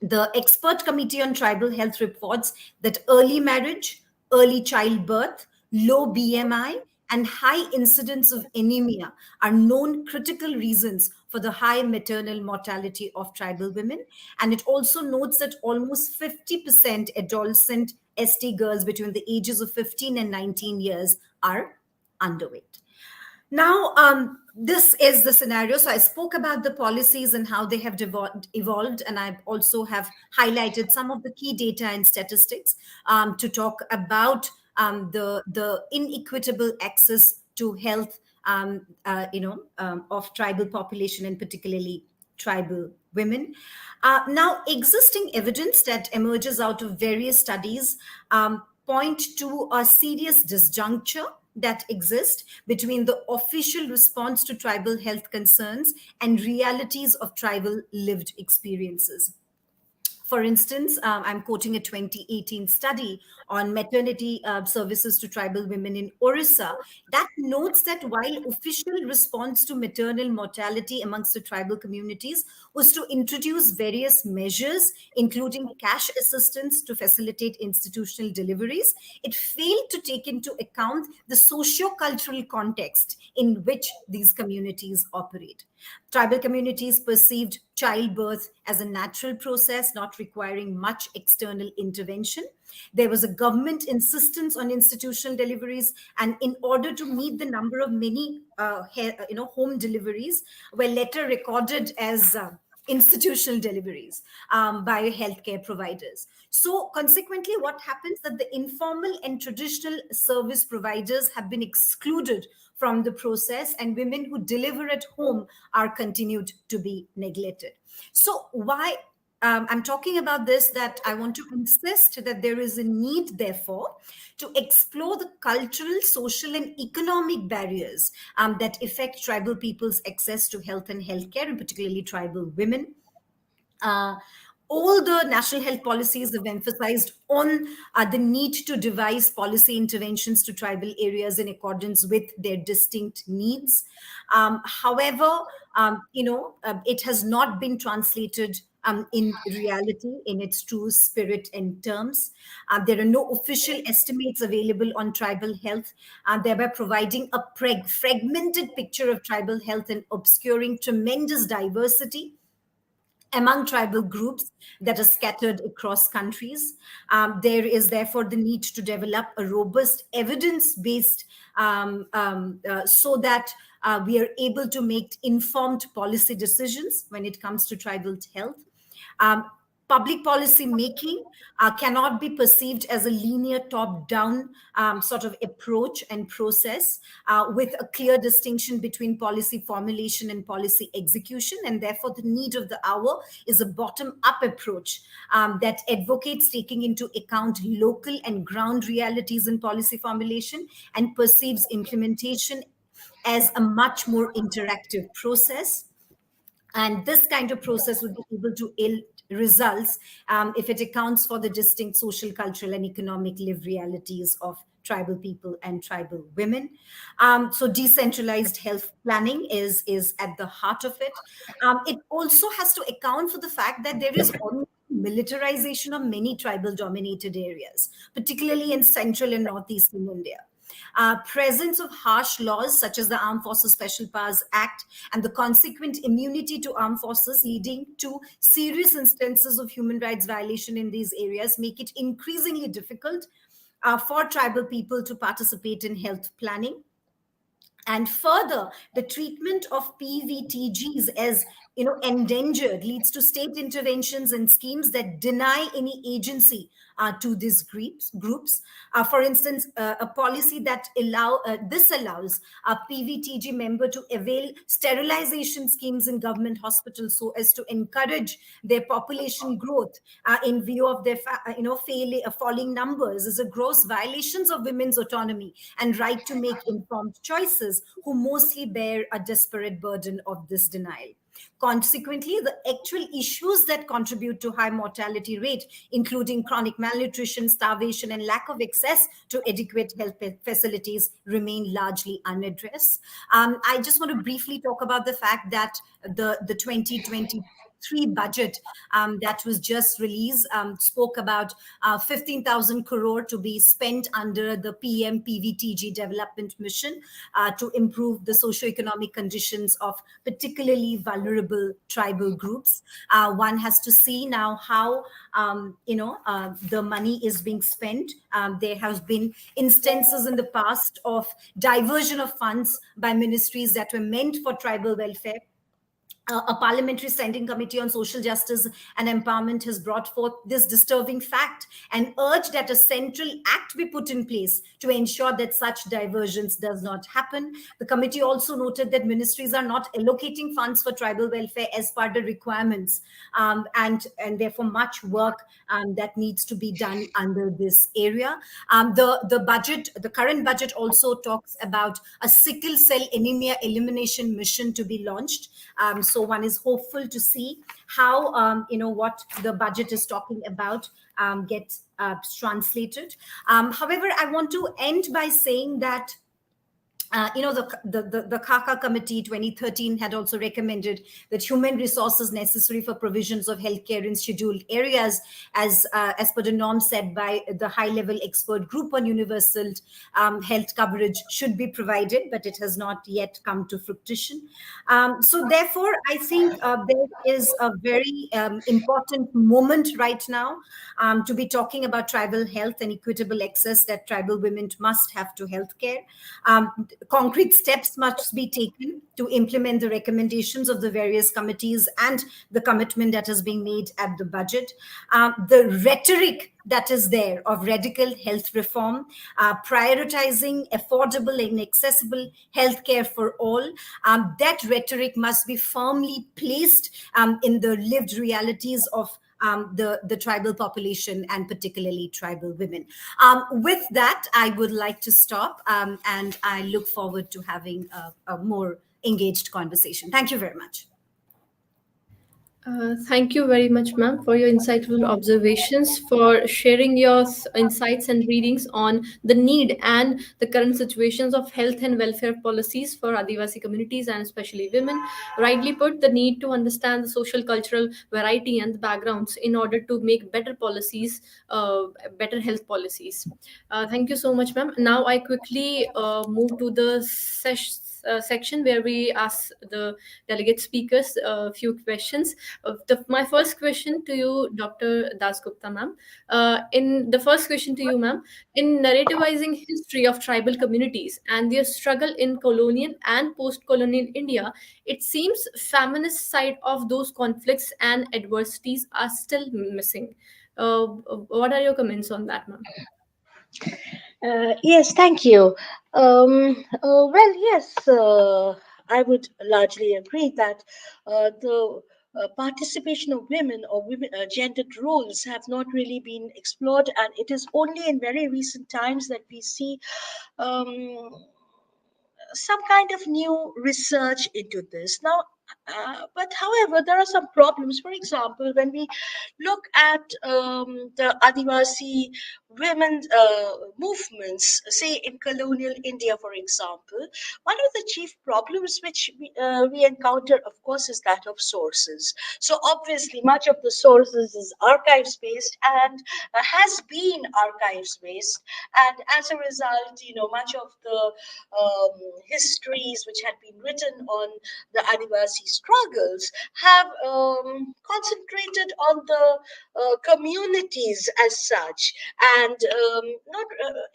The expert committee on tribal health reports that early marriage, early childbirth, low BMI, and high incidence of anemia are known critical reasons for the high maternal mortality of tribal women. And it also notes that almost 50% adolescent ST girls between the ages of 15 and 19 years are underweight. Now, this is the scenario. So I spoke about the policies and how they have evolved, and I also have highlighted some of the key data and statistics to talk about the inequitable access to health, of tribal population and particularly tribal women. Now, existing evidence that emerges out of various studies point to a serious disjuncture that exist between the official response to tribal health concerns and realities of tribal lived experiences. For instance, I'm quoting a 2018 study on maternity services to tribal women in Orissa that notes that while official response to maternal mortality amongst the tribal communities was to introduce various measures, including cash assistance to facilitate institutional deliveries, it failed to take into account the socio-cultural context in which these communities operate. Tribal communities perceived childbirth as a natural process, not requiring much external intervention. There was a government insistence on institutional deliveries, and in order to meet the number of many home deliveries were later recorded as institutional deliveries by healthcare providers. So consequently, what happens that the informal and traditional service providers have been excluded from the process, and women who deliver at home are continued to be neglected. So why I'm talking about this, that I want to insist that there is a need, therefore, to explore the cultural, social, and economic barriers that affect tribal people's access to health and healthcare, and particularly tribal women. All the national health policies have emphasized on the need to devise policy interventions to tribal areas in accordance with their distinct needs. However, it has not been translated in reality in its true spirit and terms. There are no official estimates available on tribal health, thereby providing a fragmented picture of tribal health and obscuring tremendous diversity among tribal groups that are scattered across countries. There is therefore the need to develop a robust evidence-based so that we are able to make informed policy decisions when it comes to tribal health. Public policy making cannot be perceived as a linear top-down sort of approach and process with a clear distinction between policy formulation and policy execution. And therefore, the need of the hour is a bottom-up approach that advocates taking into account local and ground realities in policy formulation and perceives implementation as a much more interactive process. And this kind of process would be able to yield results if it accounts for the distinct social, cultural, and economic lived realities of tribal people and tribal women. So decentralized health planning is at the heart of it. It also has to account for the fact that there is already militarization of many tribal dominated areas, particularly in central and northeastern India. Presence of harsh laws such as the Armed Forces Special Powers Act and the consequent immunity to armed forces, leading to serious instances of human rights violation in these areas, make it increasingly difficult for tribal people to participate in health planning. And further, the treatment of PVTGs as endangered leads to state interventions and schemes that deny any agency to these groups. For instance, a policy that disallows a PVTG member to avail sterilization schemes in government hospitals so as to encourage their population growth in view of their falling numbers is a gross violations of women's autonomy and right to make informed choices, who mostly bear a disparate burden of this denial. Consequently, the actual issues that contribute to high mortality rate, including chronic malnutrition, starvation, and lack of access to adequate health facilities, remain largely unaddressed. I just want to briefly talk about the fact that the 2023 budget that was just released spoke about 15,000 crore to be spent under the PM PVTG development mission to improve the socio-economic conditions of particularly vulnerable tribal groups. One has to see now how the money is being spent. There have been instances in the past of diversion of funds by ministries that were meant for tribal welfare. A parliamentary standing committee on social justice and empowerment has brought forth this disturbing fact and urged that a central act be put in place to ensure that such diversions does not happen. The committee also noted that ministries are not allocating funds for tribal welfare as per the requirements, and therefore much work that needs to be done under this area. The current budget also talks about a sickle cell anemia elimination mission to be launched. So one is hopeful to see how what the budget is talking about gets translated. However, I want to end by saying that the Khaka Committee 2013 had also recommended that human resources necessary for provisions of healthcare in scheduled areas, as per the norms set by the high-level expert group on universal health coverage, should be provided, but it has not yet come to fruition. So therefore, I think there is a very important moment right now to be talking about tribal health and equitable access that tribal women must have to healthcare. Concrete steps must be taken to implement the recommendations of the various committees and the commitment that is being made at the budget. The rhetoric that is there of radical health reform, prioritizing affordable and accessible healthcare for all, that rhetoric must be firmly placed in the lived realities of the tribal population and particularly tribal women. With that, I would like to stop and I look forward to having a more engaged conversation. Thank you very much. Thank you very much, ma'am, for your insightful observations, for sharing your insights and readings on the need and the current situations of health and welfare policies for Adivasi communities and especially women. Rightly put, the need to understand the social cultural variety and the backgrounds in order to make better policies, better health policies. Thank you so much, ma'am. Now I quickly move to the section where we ask the delegate speakers a few questions. My first question to you, Dr. Dasgupta, ma'am. In the first question to you, ma'am, in narrativizing history of tribal communities and their struggle in colonial and post-colonial India, it seems feminist side of those conflicts and adversities are still missing. What are your comments on that, ma'am? Yes, thank you. Yes, I would largely agree that the participation of women or women gendered roles have not really been explored, and it is only in very recent times that we see um, some kind of new research into this. Now, but however, there are some problems. For example, when we look at the Adivasi women's movements, say in colonial India, for example, one of the chief problems which we encounter, of course, is that of sources. So obviously, much of the sources is archives based and has been archives based, and as a result, much of the histories which had been written on the Adivasi struggles have concentrated on the communities as such, and not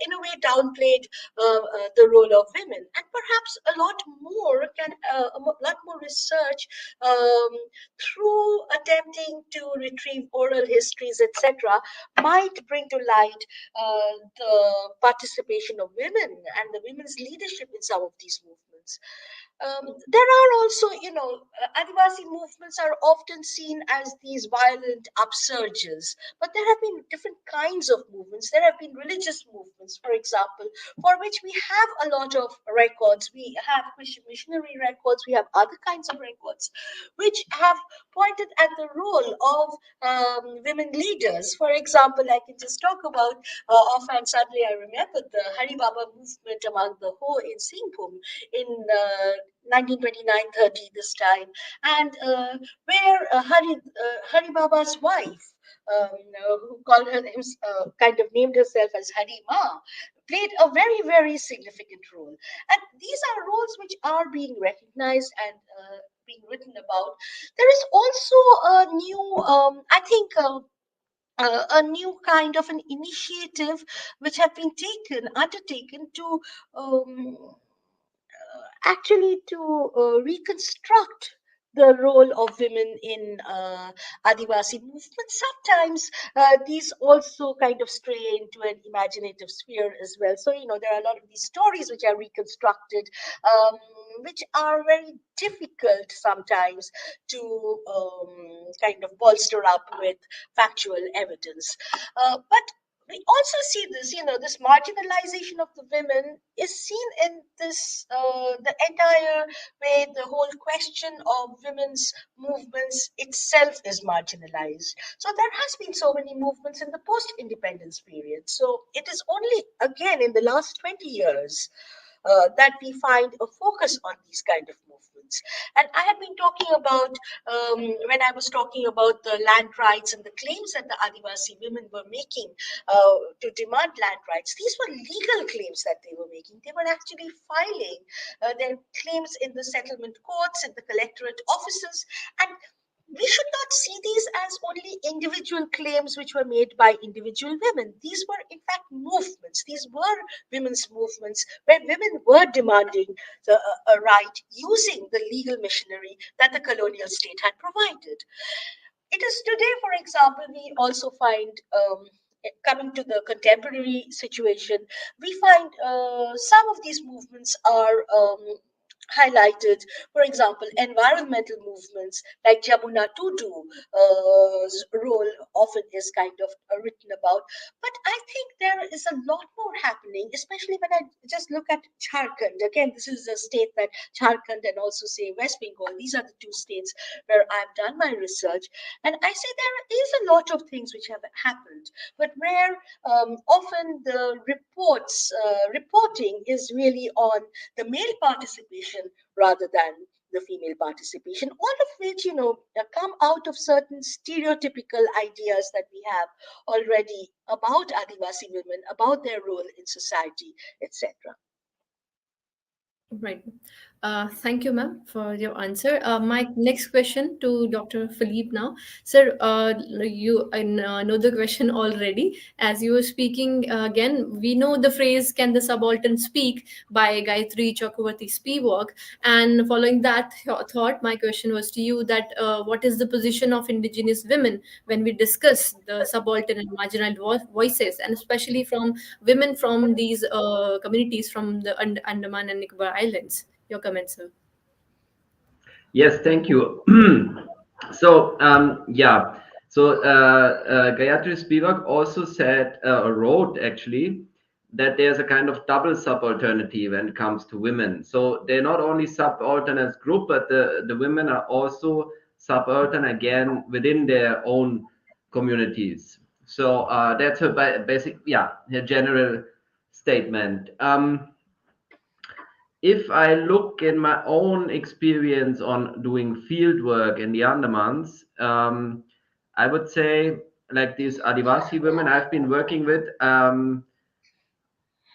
in a way downplayed the role of women. And perhaps a lot more lot more research um, through attempting to retrieve oral histories, etc., might bring to light the participation of women and the women's leadership in some of these movements. There are also, Adivasi movements are often seen as these violent upsurges, but there have been different kinds of movements. There have been religious movements, for example, for which we have a lot of records. We have Christian missionary records, we have other kinds of records, which have pointed at the role of women leaders. For example, I can just talk about, offhand, suddenly I remembered the Hari Baba movement among the Ho in Singhbum in 1929-30 this time, and where Hari Baba's wife, who called her kind of named herself as Hari Ma, played a very, very significant role. And these are roles which are being recognized and being written about. There is also a new, I think, a new kind of an initiative which have been undertaken to actually to reconstruct the role of women in Adivasi movement. Sometimes these also kind of stray into an imaginative sphere as well. So, there are a lot of these stories which are reconstructed, which are very difficult sometimes to kind of bolster up with factual evidence. But we also see this, this marginalization of the women is seen in this, the entire way the whole question of women's movements itself is marginalized. So there has been so many movements in the post-independence period. So it is only again in the last 20 years that we find a focus on these kind of movements. And I have been talking about, when I was talking about the land rights and the claims that the Adivasi women were making to demand land rights, these were legal claims that they were making. They were actually filing their claims in the settlement courts, in the collectorate offices, and we should not see these as only individual claims which were made by individual women. These were, in fact, movements. These were women's movements where women were demanding a right using the legal machinery that the colonial state had provided. It is today, for example, we also find, coming to the contemporary situation, we find some of these movements are highlighted. For example, environmental movements like Jamuna Tutu's role often is kind of written about. But I think there is a lot more happening, especially when I just look at Jharkhand. Again, this is a state that Jharkhand and also say West Bengal, these are the two states where I've done my research. And I say there is a lot of things which have happened, but where often the reporting is really on the male participation rather than the female participation, all of which, come out of certain stereotypical ideas that we have already about Adivasi women, about their role in society, etc. Right. Thank you, ma'am, for your answer. My next question to Dr. Philippe now. Sir, you know the question already. As you were speaking, again, we know the phrase, "Can the subaltern speak?" by Gayatri Chakravarti Spivak. And following that thought, my question was to you that what is the position of indigenous women when we discuss the subaltern and marginal voices, and especially from women from these communities from the Andaman and Nicobar Islands? Your comments, sir. Yes, thank you. So, yeah. So, Gayatri Spivak also said, or wrote actually, that there's a kind of double subalternity when it comes to women. So they're not only subaltern as group, but the women are also subaltern again within their own communities. So that's her basic, yeah, her general statement. If I look in my own experience on doing field work in the Andamans, I would say like these Adivasi women I've been working with,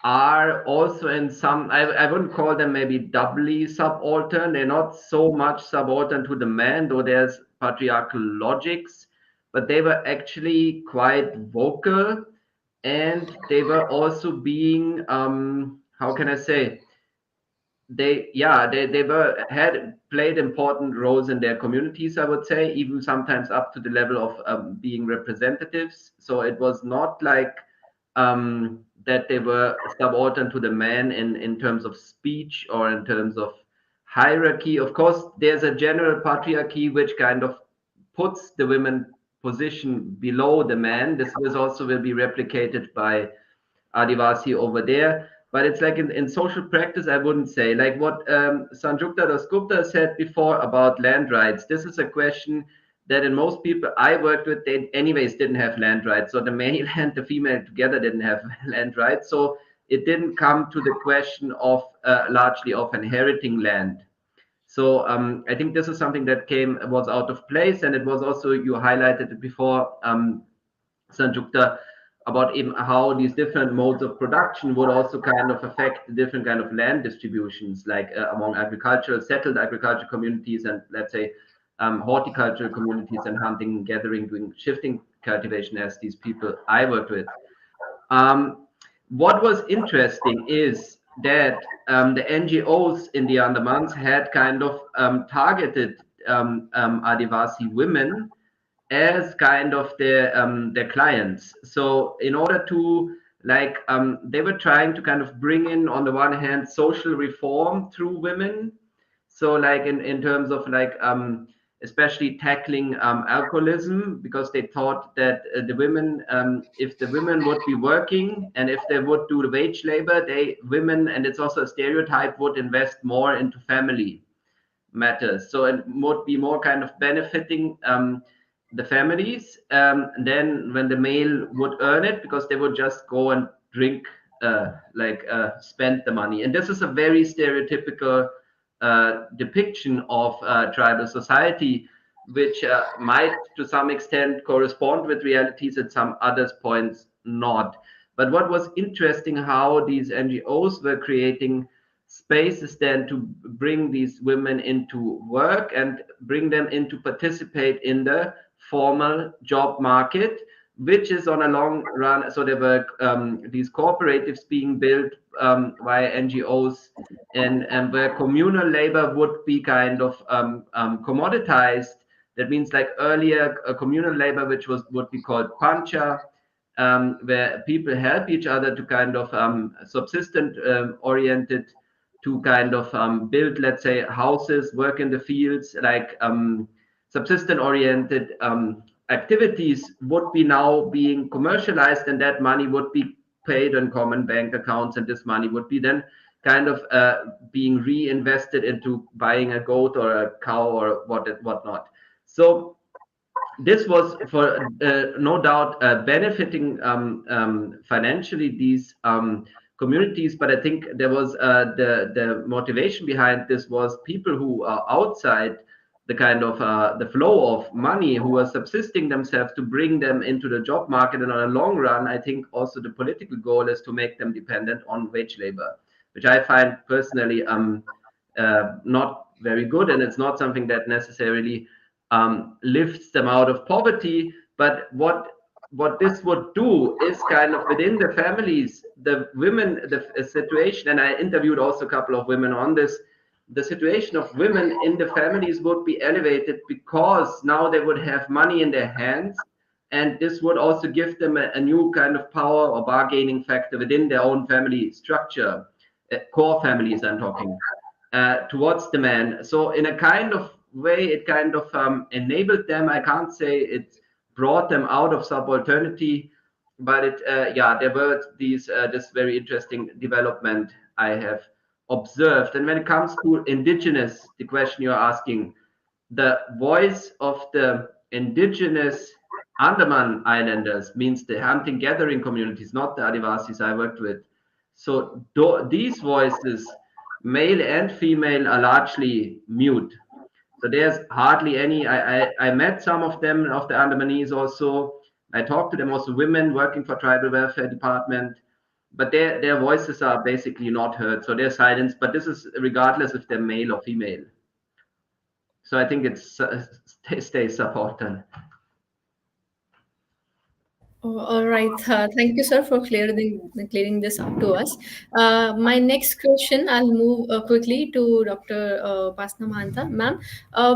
are also in some, I wouldn't call them maybe doubly subaltern. They're not so much subaltern to the man, though there's patriarchal logics, but they were actually quite vocal, and they were also being, how can I say, they were had played important roles in their communities, I would say, even sometimes up to the level of being representatives. So it was not like that they were subaltern to the man in terms of speech or in terms of hierarchy. Of course, there's a general patriarchy which kind of puts the women position below the man. This was also will be replicated by Adivasi over there. But it's like in social practice, I wouldn't say. Like what Sanjukta Das Gupta said before about land rights. This is a question that in most people I worked with, they anyways didn't have land rights. So the male and the female together didn't have land rights. So it didn't come to the question of largely of inheriting land. So I think this is something that was out of place, and it was also you highlighted it before, Sanjukta, about even how these different modes of production would also kind of affect the different kind of land distributions, like among settled agricultural communities, and let's say horticultural communities and hunting, gathering, doing shifting cultivation as these people I worked with. Um, what was interesting is that the NGOs in the Andamans had kind of targeted Adivasi women as kind of their clients. So in order to like they were trying to kind of bring in on the one hand social reform through women. So like in terms of like especially tackling alcoholism, because they thought that the women, if the women would be working and if they would do the wage labor, they women, and it's also a stereotype, would invest more into family matters. So it would be more kind of benefiting the families. And then when the male would earn it, because they would just go and drink, spend the money. And this is a very stereotypical depiction of tribal society, which might to some extent correspond with realities, at some others points not. But what was interesting, how these NGOs were creating spaces then to bring these women into work and bring them in to participate in the formal job market, which is on a long run. So there were these cooperatives being built via NGOs, and where communal labor would be kind of commoditized. That means like earlier communal labor, which would be called pancha, where people help each other to kind of subsistent oriented, to kind of build, let's say, houses, work in the fields, like subsistent oriented activities would be now being commercialized, and that money would be paid on common bank accounts, and this money would be then kind of being reinvested into buying a goat or a cow or whatnot. So this was for no doubt benefiting financially these communities, but I think there was the motivation behind this was people who are outside the kind of the flow of money, who are subsisting themselves, to bring them into the job market. And on a long run, I think also the political goal is to make them dependent on wage labor, which I find personally not very good, and it's not something that necessarily lifts them out of poverty. But what this would do is kind of within the families, the women, the situation, and I interviewed also a couple of women on this, the situation of women in the families would be elevated, because now they would have money in their hands, and this would also give them a new kind of power or bargaining factor within their own family structure, core families I'm talking, towards the man. So in a kind of way, it kind of enabled them. I can't say it brought them out of subalternity, but yeah, there were these this very interesting development I have observed. And when it comes to indigenous, the question you're asking, the voice of the indigenous Andaman Islanders, means the hunting gathering communities, not the Adivasis I worked with. So these voices, male and female, are largely mute. So there's hardly any. I met some of them, of the Andamanese also. I talked to them also, women working for tribal welfare department, but their voices are basically not heard. So they're silenced. But this is regardless if they're male or female. So I think it's stays supported. Oh, all right. Thank you, sir, for clearing this up to us. My next question, I'll move quickly to Dr. Upasana Mahanta. Ma'am,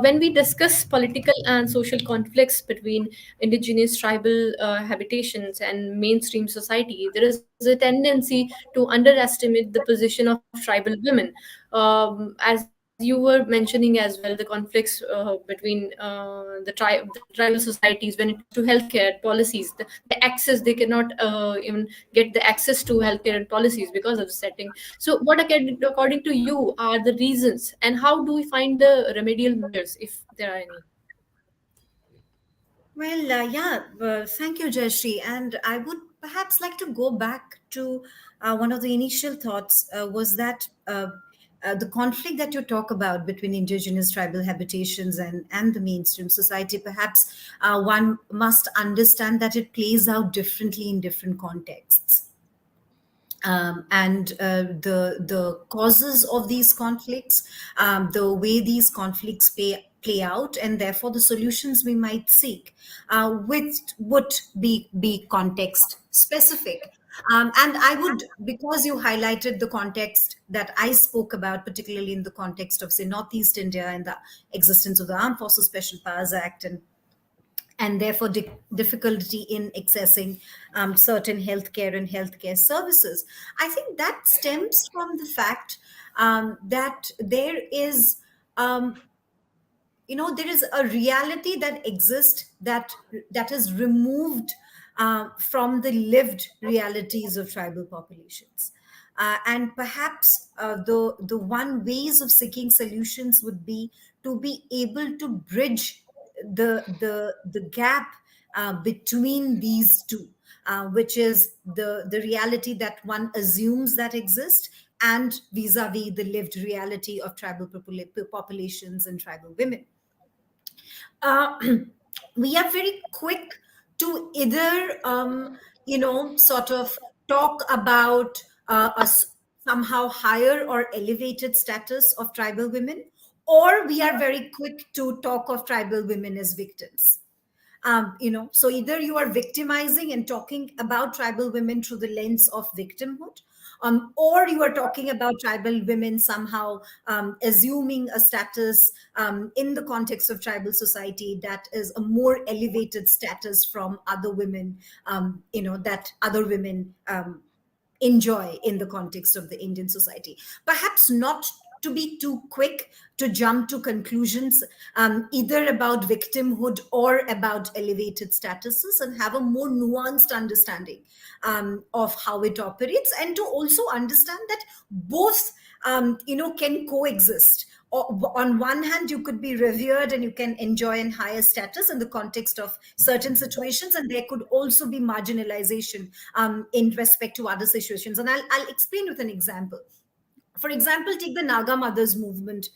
when we discuss political and social conflicts between indigenous tribal habitations and mainstream society, there is a tendency to underestimate the position of tribal women. As you were mentioning as well, the conflicts between the tribal societies when it comes to healthcare policies, the access, they cannot even get the access to healthcare and policies because of the setting. So what according to you are the reasons, and how do we find the remedial measures if there are any? Well, yeah, thank you, Jaishree. And I would perhaps like to go back to one of the initial thoughts was that the conflict that you talk about between indigenous tribal habitations and the mainstream society, perhaps one must understand that it plays out differently in different contexts. And the causes of these conflicts, the way these conflicts play out, and therefore the solutions we might seek, which would be context specific. And I would, because you highlighted the context that I spoke about, particularly in the context of, say, Northeast India and the existence of the Armed Forces Special Powers Act, and therefore difficulty in accessing certain healthcare and healthcare services. I think that stems from the fact that um, there is a reality that exists that is removed from the lived realities of tribal populations. And perhaps the one ways of seeking solutions would be to be able to bridge the gap between these two, which is the reality that one assumes that exists, and vis-a-vis the lived reality of tribal populations and tribal women. uh, we are very quick to either sort of talk about somehow higher or elevated status of tribal women, or we are very quick to talk of tribal women as victims. So either you are victimizing and talking about tribal women through the lens of victimhood, or you are talking about tribal women somehow assuming a status in the context of tribal society that is a more elevated status from other women, that other women enjoy in the context of the Indian society. Perhaps not to be too quick to jump to conclusions either about victimhood or about elevated statuses, and have a more nuanced understanding of how it operates, and to also understand that both can coexist. On one hand, you could be revered and you can enjoy a higher status in the context of certain situations, and there could also be marginalization in respect to other situations. And I'll explain with an example. For example, take the Naga Mothers movement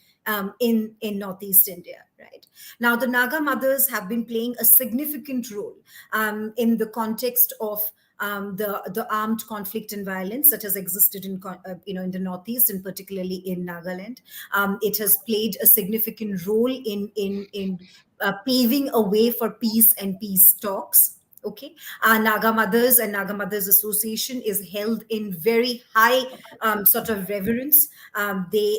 in Northeast India, right? Now, the Naga Mothers have been playing a significant role in the context of the armed conflict and violence that has existed in the Northeast, and particularly in Nagaland. It has played a significant role in paving a way for peace and peace talks. Okay, Naga Mothers and Naga Mothers Association is held in very high sort of reverence. They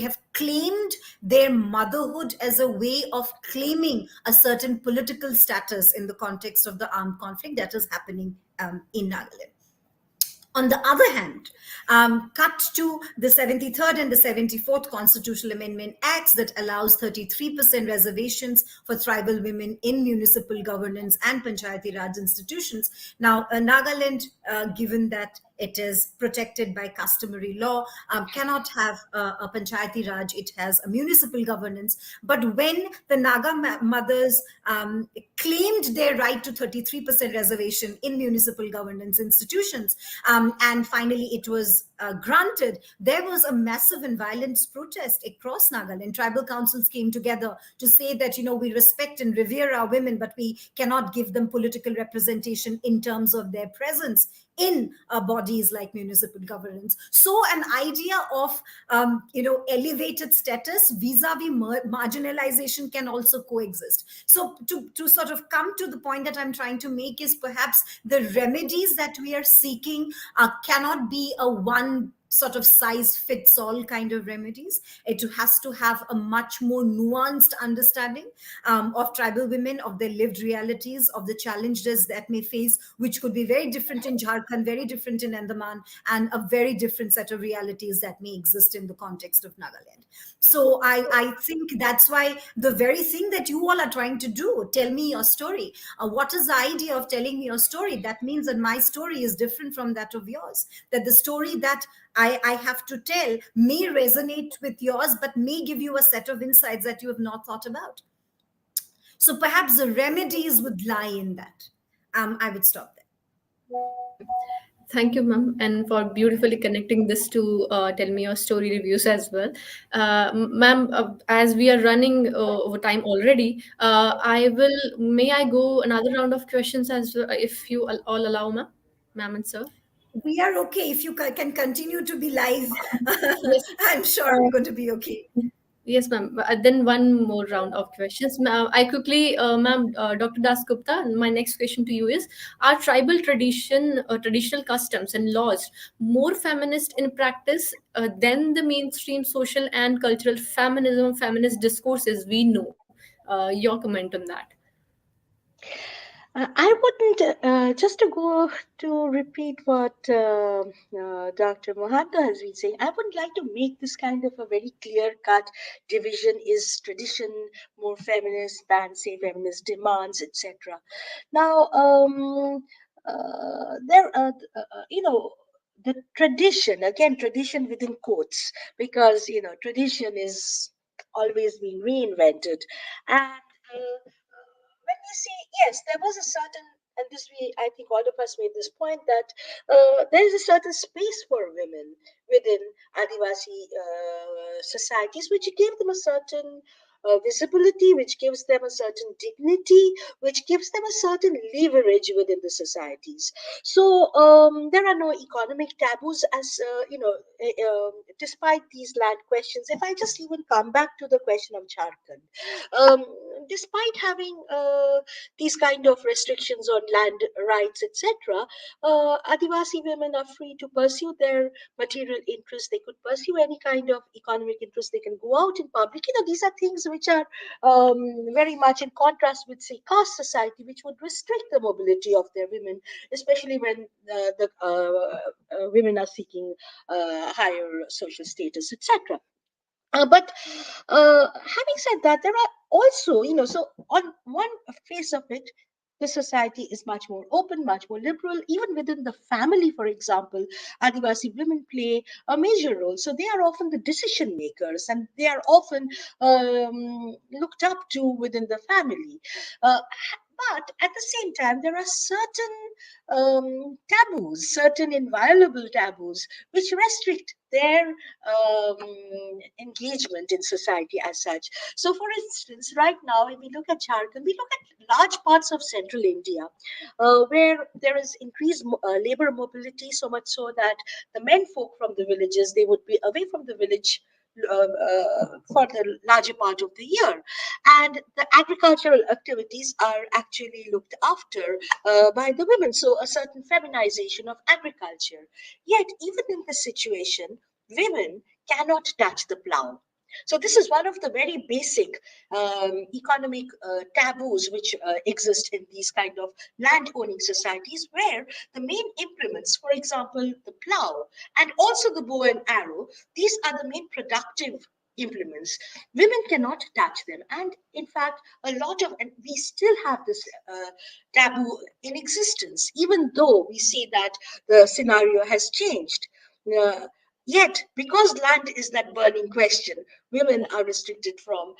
have claimed their motherhood as a way of claiming a certain political status in the context of the armed conflict that is happening in Nagaland. On the other hand, cut to the 73rd and the 74th Constitutional Amendment Acts that allows 33% reservations for tribal women in municipal governance and Panchayati Raj institutions. Now, Nagaland, given that it is protected by customary law, cannot have a Panchayati Raj, it has a municipal governance. But when the Naga mothers claimed their right to 33% reservation in municipal governance institutions, and finally it was granted, there was a massive and violent protest across Nagaland. Tribal councils came together to say that, we respect and revere our women, but we cannot give them political representation in terms of their presence in bodies like municipal governance. So an idea of elevated status vis-a-vis marginalization can also coexist. So to sort of come to the point that I'm trying to make is perhaps the remedies that we are seeking cannot be a one sort of size fits all kind of remedies. It has to have a much more nuanced understanding of tribal women, of their lived realities, of the challenges that may face, which could be very different in Jharkhand, very different in Andaman, and a very different set of realities that may exist in the context of Nagaland. So I think that's why the very thing that you all are trying to do, tell me your story. What is the idea of telling me your story? That means that my story is different from that of yours. That the story that I have to tell may resonate with yours, but may give you a set of insights that you have not thought about. So perhaps the remedies would lie in that. I would stop there. Thank you, ma'am, and for beautifully connecting this to Tell Me Your Story reviews as well. Ma'am, as we are running over time already, may I go another round of questions as well, if you all allow, ma'am and sir? We are okay. If you can continue to be live, Yes. I'm sure we're going to be okay. Yes, ma'am. Then one more round of questions. I quickly, ma'am, Dr. Das Gupta, my next question to you is: are tribal traditional customs and laws more feminist in practice than the mainstream social and cultural feminism, feminist discourses we know? Your comment on that? I wouldn't, just to go to repeat what Dr. Mahanta has been saying, I would like to make this kind of a very clear cut division. Is tradition more feminist than, say, feminist demands, etc.? Now, the tradition, again, tradition within quotes, because, tradition is always being reinvented. And when we see, yes, there was a certain, and this we, I think all of us made this point, that there is a certain space for women within Adivasi societies, which gave them a certain visibility, which gives them a certain dignity, which gives them a certain leverage within the societies. So there are no economic taboos, as despite these land questions. If I just even come back to the question of Jharkhand, um, despite having these kind of restrictions on land rights, etc., Adivasi women are free to pursue their material interests. They could pursue any kind of economic interest. They can go out in public. These are things which are very much in contrast with, say, caste society, which would restrict the mobility of their women, especially when the women are seeking higher social status, etc. But having said that, there are also, so on one face of it, the society is much more open, much more liberal. Even within the family, for example, Adivasi women play a major role. So they are often the decision makers, and they are often looked up to within the family. Uh, but at the same time, there are certain taboos, certain inviolable taboos, which restrict their engagement in society as such. So, for instance, right now, if we look at Jharkhand, we look at large parts of central India, where there is increased labor mobility, so much so that the men folk from the villages, they would be away from the village for the larger part of the year, and the agricultural activities are actually looked after by the women. So a certain feminization of agriculture. Yet even in this situation, women cannot touch the plow. So this is one of the very basic economic taboos which exist in these kind of land owning societies, where the main implements, for example, the plow and also the bow and arrow, these are the main productive implements. Women cannot touch them, and in fact, a lot of, and we still have this taboo in existence, even though we see that the scenario has changed. Uh, Yet, because land is that burning question, women are restricted from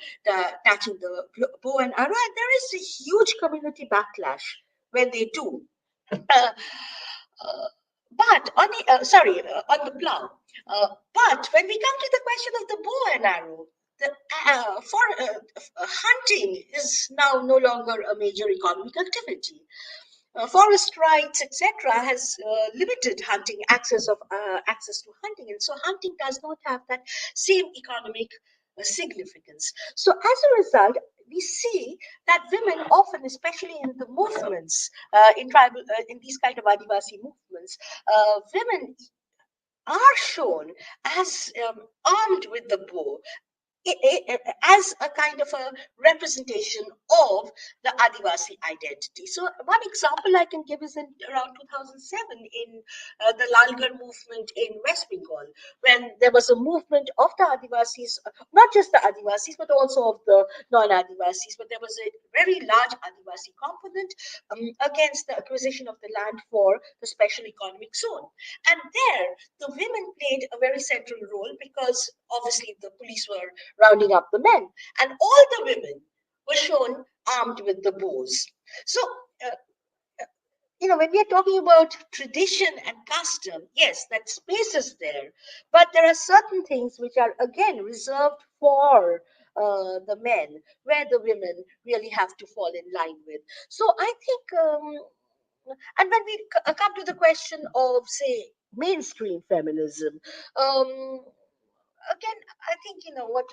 touching the bow and arrow, and there is a huge community backlash when they do. Uh, uh, but on the on the plow. But when we come to the question of the bow and arrow, the for hunting is now no longer a major economic activity. Forest rights, etc., has limited hunting access to hunting, and so hunting does not have that same economic significance. So, as a result, we see that women often, especially in the movements, in tribal, in these kind of Adivasi movements, women are shown as armed with the bow, as a kind of a representation of the Adivasi identity. So one example I can give is in around 2007 in the Lalgarh movement in West Bengal, when there was a movement of the Adivasis, not just the Adivasis, but also of the non-Adivasis, but there was a very large Adivasi component against the acquisition of the land for the special economic zone. And there, the women played a very central role because obviously the police were rounding up the men, and all the women were shown armed with the bows. So, uh, when we are talking about tradition and custom, yes, that space is there, but there are certain things which are again reserved for the men, where the women really have to fall in line with. So, I think, and when we come to the question of, say, mainstream feminism, um, again, I think what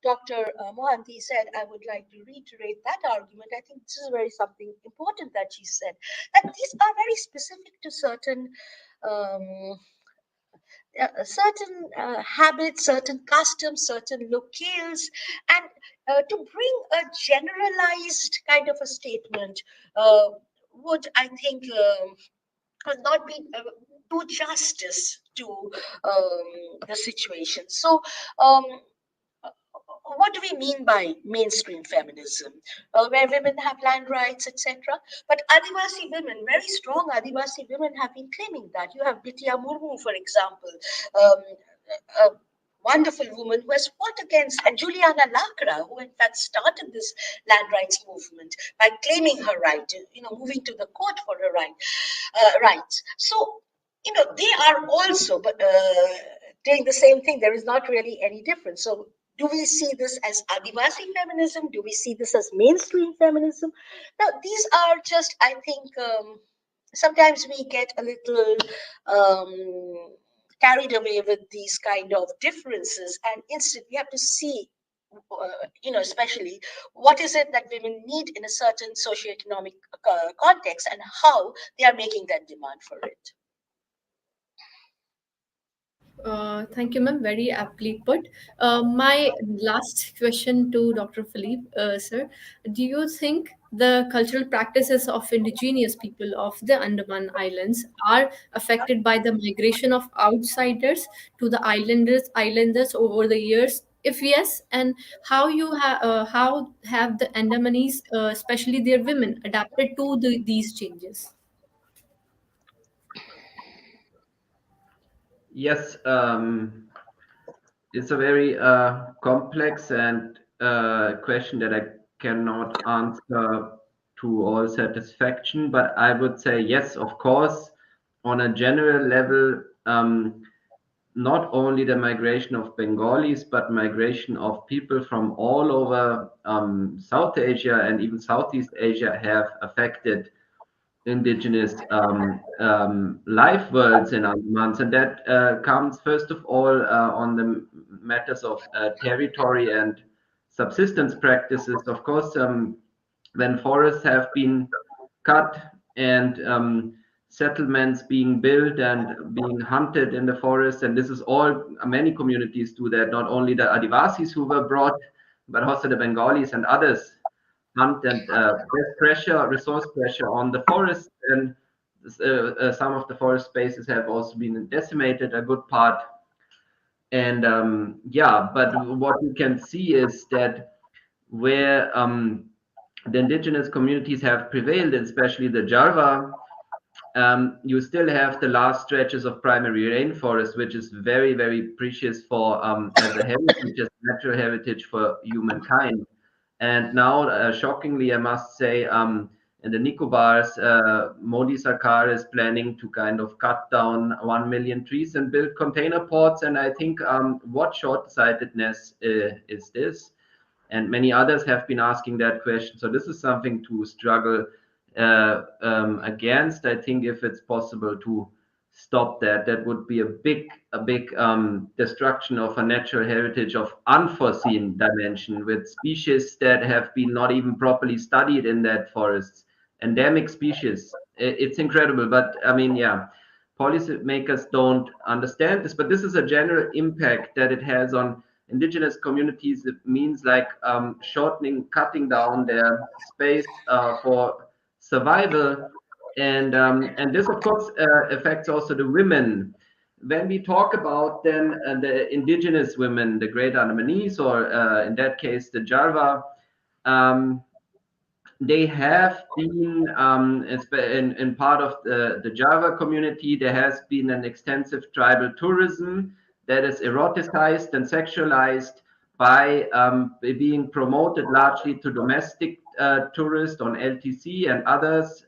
Dr. Mohanty said. I would like to reiterate that argument. I think this is very something important that she said, that these are very specific to um, certain habits, certain customs, certain locales, and to bring a generalized kind of a statement would, I think, will not be do justice to the situation. So, um, what do we mean by mainstream feminism? Where women have land rights, etc. But Adivasi women, very strong Adivasi women, have been claiming that. You have Bitya Murmu, for example, um, a wonderful woman who has fought against, and Juliana Lakra, who in fact started this land rights movement by claiming her right, moving to the court for her rights. So, they are also doing the same thing. There is not really any difference. So, do we see this as Adivasi feminism? Do we see this as mainstream feminism? Now, these are just, I think, sometimes we get a little carried away with these kind of differences, and instead we have to see, especially what is it that women need in a certain socioeconomic context, and how they are making that demand for it. Thank you, ma'am. Very aptly put. My last question to Dr. Philippe, sir. Do you think the cultural practices of indigenous people of the Andaman Islands are affected by the migration of outsiders to the islanders over the years? If yes, and how have the Andamanese, especially their women, adapted to these changes? Yes, it's a very complex and question that I cannot answer to all satisfaction, but I would say yes, of course, on a general level, not only the migration of Bengalis, but migration of people from all over South Asia and even Southeast Asia have affected indigenous life worlds in Andamans, and that comes first of all on the matters of territory and subsistence practices. Of course, when forests have been cut and settlements being built and being hunted in the forest. And this is all, many communities do that, not only the Adivasis who were brought, but also the Bengalis and others hunt, and there's pressure, resource pressure on the forest. And some of the forest spaces have also been decimated, a good part. And yeah, but what you can see is that where the indigenous communities have prevailed, especially the Jarva, you still have the last stretches of primary rainforest, which is very, very precious for as a heritage, as natural heritage for humankind. And now, shockingly, I must say, in the Nicobars, Modi Sarkar is planning to kind of cut down 1 million trees and build container ports. And I think what short-sightedness is this? And many others have been asking that question. So this is something to struggle against. I think if it's possible to stop that, that would be a big destruction of a natural heritage of unforeseen dimension, with species that have been not even properly studied in that forests, endemic species. It's incredible, but I mean, yeah, policymakers don't understand this, but this is a general impact that it has on indigenous communities. It means like shortening, cutting down their space for survival, and this of course affects also the women. When we talk about then the indigenous women, the Great Andamanese, or in that case the Jarva, um, they have been in part of the Java community, there has been an extensive tribal tourism that is eroticized and sexualized by being promoted largely to domestic tourists on LTC and others,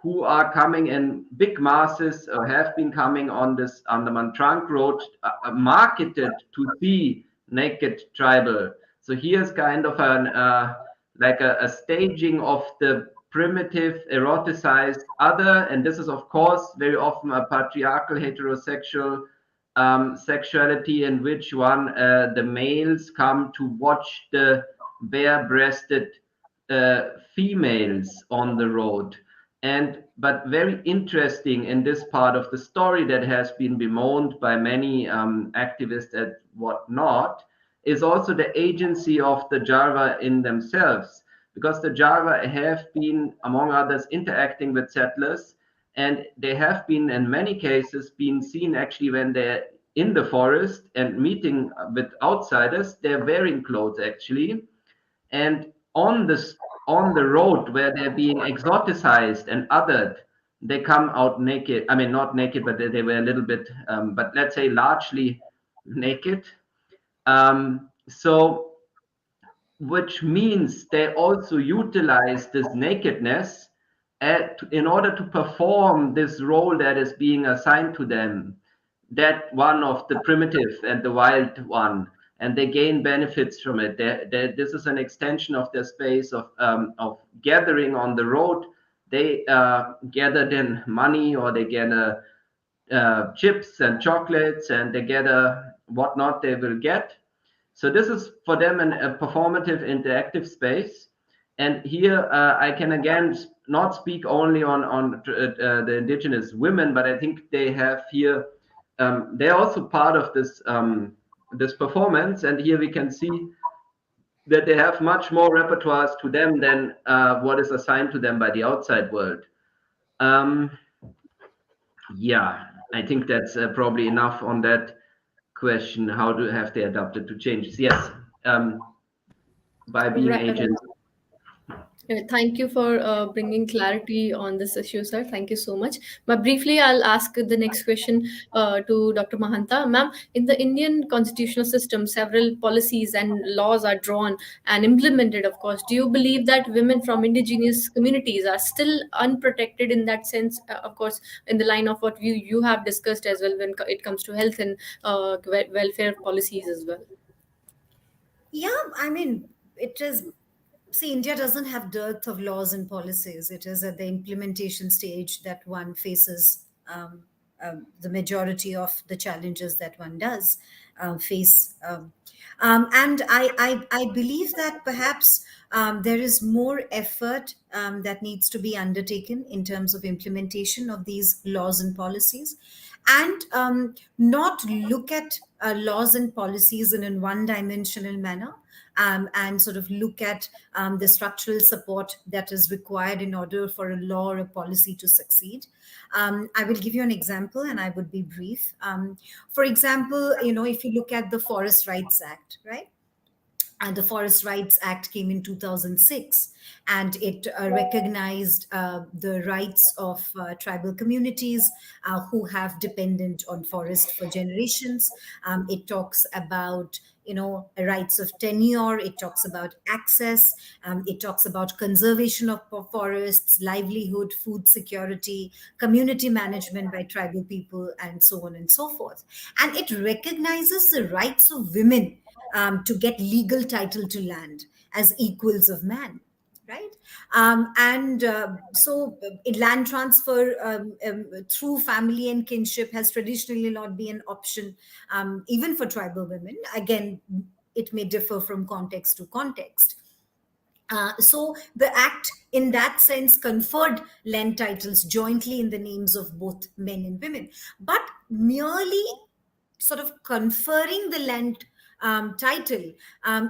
who are coming in big masses, or have been coming on this Andaman Trunk Road, marketed to see naked tribal. So here's kind of an like a staging of the primitive eroticized other, and this is of course very often a patriarchal heterosexual sexuality, in which the males come to watch the bare-breasted females on the road. And but very interesting in this part of the story that has been bemoaned by many activists and whatnot, is also the agency of the Jarva in themselves, because the Jarva have been, among others, interacting with settlers, and they have been, in many cases, been seen actually when they're in the forest and meeting with outsiders. They're wearing clothes actually, and on the road where they're being exoticized and othered, they come out naked. I mean, not naked, but they were a little bit, but let's say largely naked. So, which means they also utilize this nakedness in order to perform this role that is being assigned to them, that one of the primitive and the wild one, and they gain benefits from it. This is an extension of their space of gathering on the road. They gather then money, or they gather chips and chocolates, and they gather whatnot they will get. So this is for them a performative interactive space. And here I can again not speak only on the indigenous women, but I think they have here, they're also part of this performance. And here we can see that they have much more repertoires to them than what is assigned to them by the outside world. Um, yeah, I think that's probably enough on that question. How do have they adapted to changes? Yes, by being Right. agents. Thank you for bringing clarity on this issue, sir. Thank you so much. But briefly, I'll ask the next question to Dr. Mahanta. Ma'am, in the Indian constitutional system, several policies and laws are drawn and implemented, of course. Do you believe that women from indigenous communities are still unprotected in that sense? Of course, in the line of what you have discussed as well when it comes to health and welfare policies as well. Yeah, I mean, it is. See, India doesn't have dearth of laws and policies. It is at the implementation stage that one faces the majority of the challenges that one does. face. And I believe that perhaps there is more effort that needs to be undertaken in terms of implementation of these laws and policies, and not look at laws and policies in a one dimensional manner, and sort of look at the structural support that is required in order for a law or a policy to succeed. I will give you an example, and I would be brief. For example, if you look at the Forest Rights Act, right? And the Forest Rights Act came in 2006, and it recognized the rights of tribal communities who have dependent on forest for generations. It talks about rights of tenure. It talks about access. It talks about conservation of forests, livelihood, food security, community management by tribal people, and so on and so forth. And it recognizes the rights of women to get legal title to land as equals of man, right? And so land transfer through family and kinship has traditionally not been an option, even for tribal women. Again, it may differ from context to context. So the act, in that sense, conferred land titles jointly in the names of both men and women. But merely sort of conferring the land title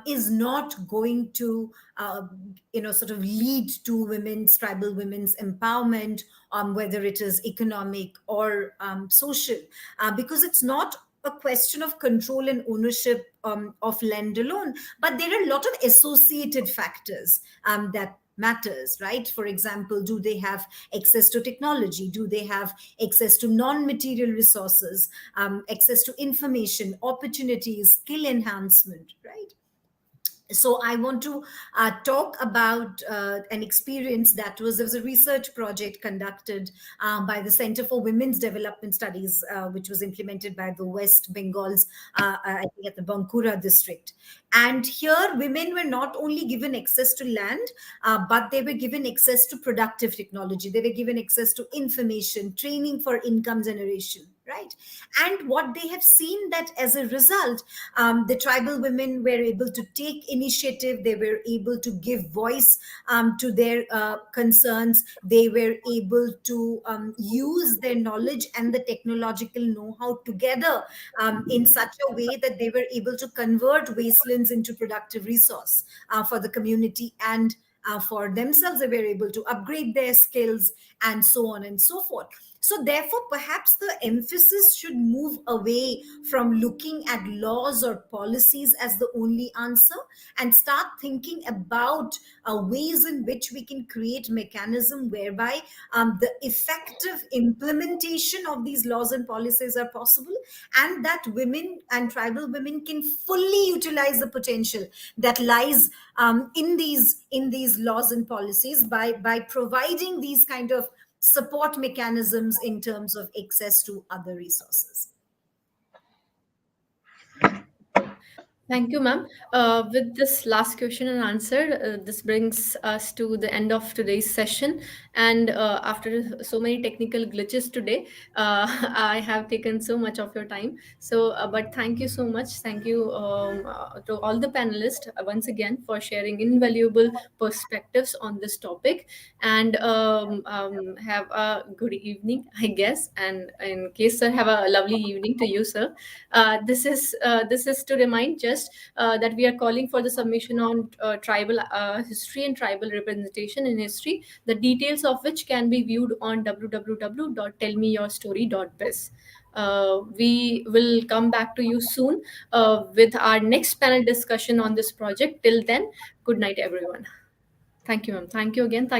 is not going to, sort of lead to tribal women's empowerment, whether it is economic or social, because it's not a question of control and ownership of land alone, but there are a lot of associated factors that matters, right? For example, do they have access to technology? Do they have access to non-material resources, access to information, opportunities, skill enhancement, right? So I want to talk about an experience there was a research project conducted by the Center for Women's Development Studies, which was implemented by the West Bengal's, I think, at the Bankura district. And here women were not only given access to land, but they were given access to productive technology. They were given access to information, training for income generation, right? And what they have seen, that as a result, the tribal women were able to take initiative. They were able to give voice to their concerns. They were able to use their knowledge and the technological know-how together in such a way that they were able to convert wastelands into productive resource for the community and for themselves. They were able to upgrade their skills and so on and so forth. So therefore, perhaps the emphasis should move away from looking at laws or policies as the only answer, and start thinking about ways in which we can create mechanism whereby the effective implementation of these laws and policies are possible, and that women and tribal women can fully utilize the potential that lies in these laws and policies by providing these kind of support mechanisms in terms of access to other resources. Thank you, ma'am. With this last question and answer, this brings us to the end of today's session. And after so many technical glitches today, I have taken so much of your time. So, but thank you so much. Thank you to all the panelists once again for sharing invaluable perspectives on this topic. And have a good evening, I guess. And in case, sir, have a lovely evening to you, sir. This is to remind just that we are calling for the submission on tribal history and tribal representation in history, the details of which can be viewed on www.tellmeyourstory.biz. We will come back to you soon with our next panel discussion on this project. Till then, good night, everyone. Thank you, ma'am. Thank you again. Thank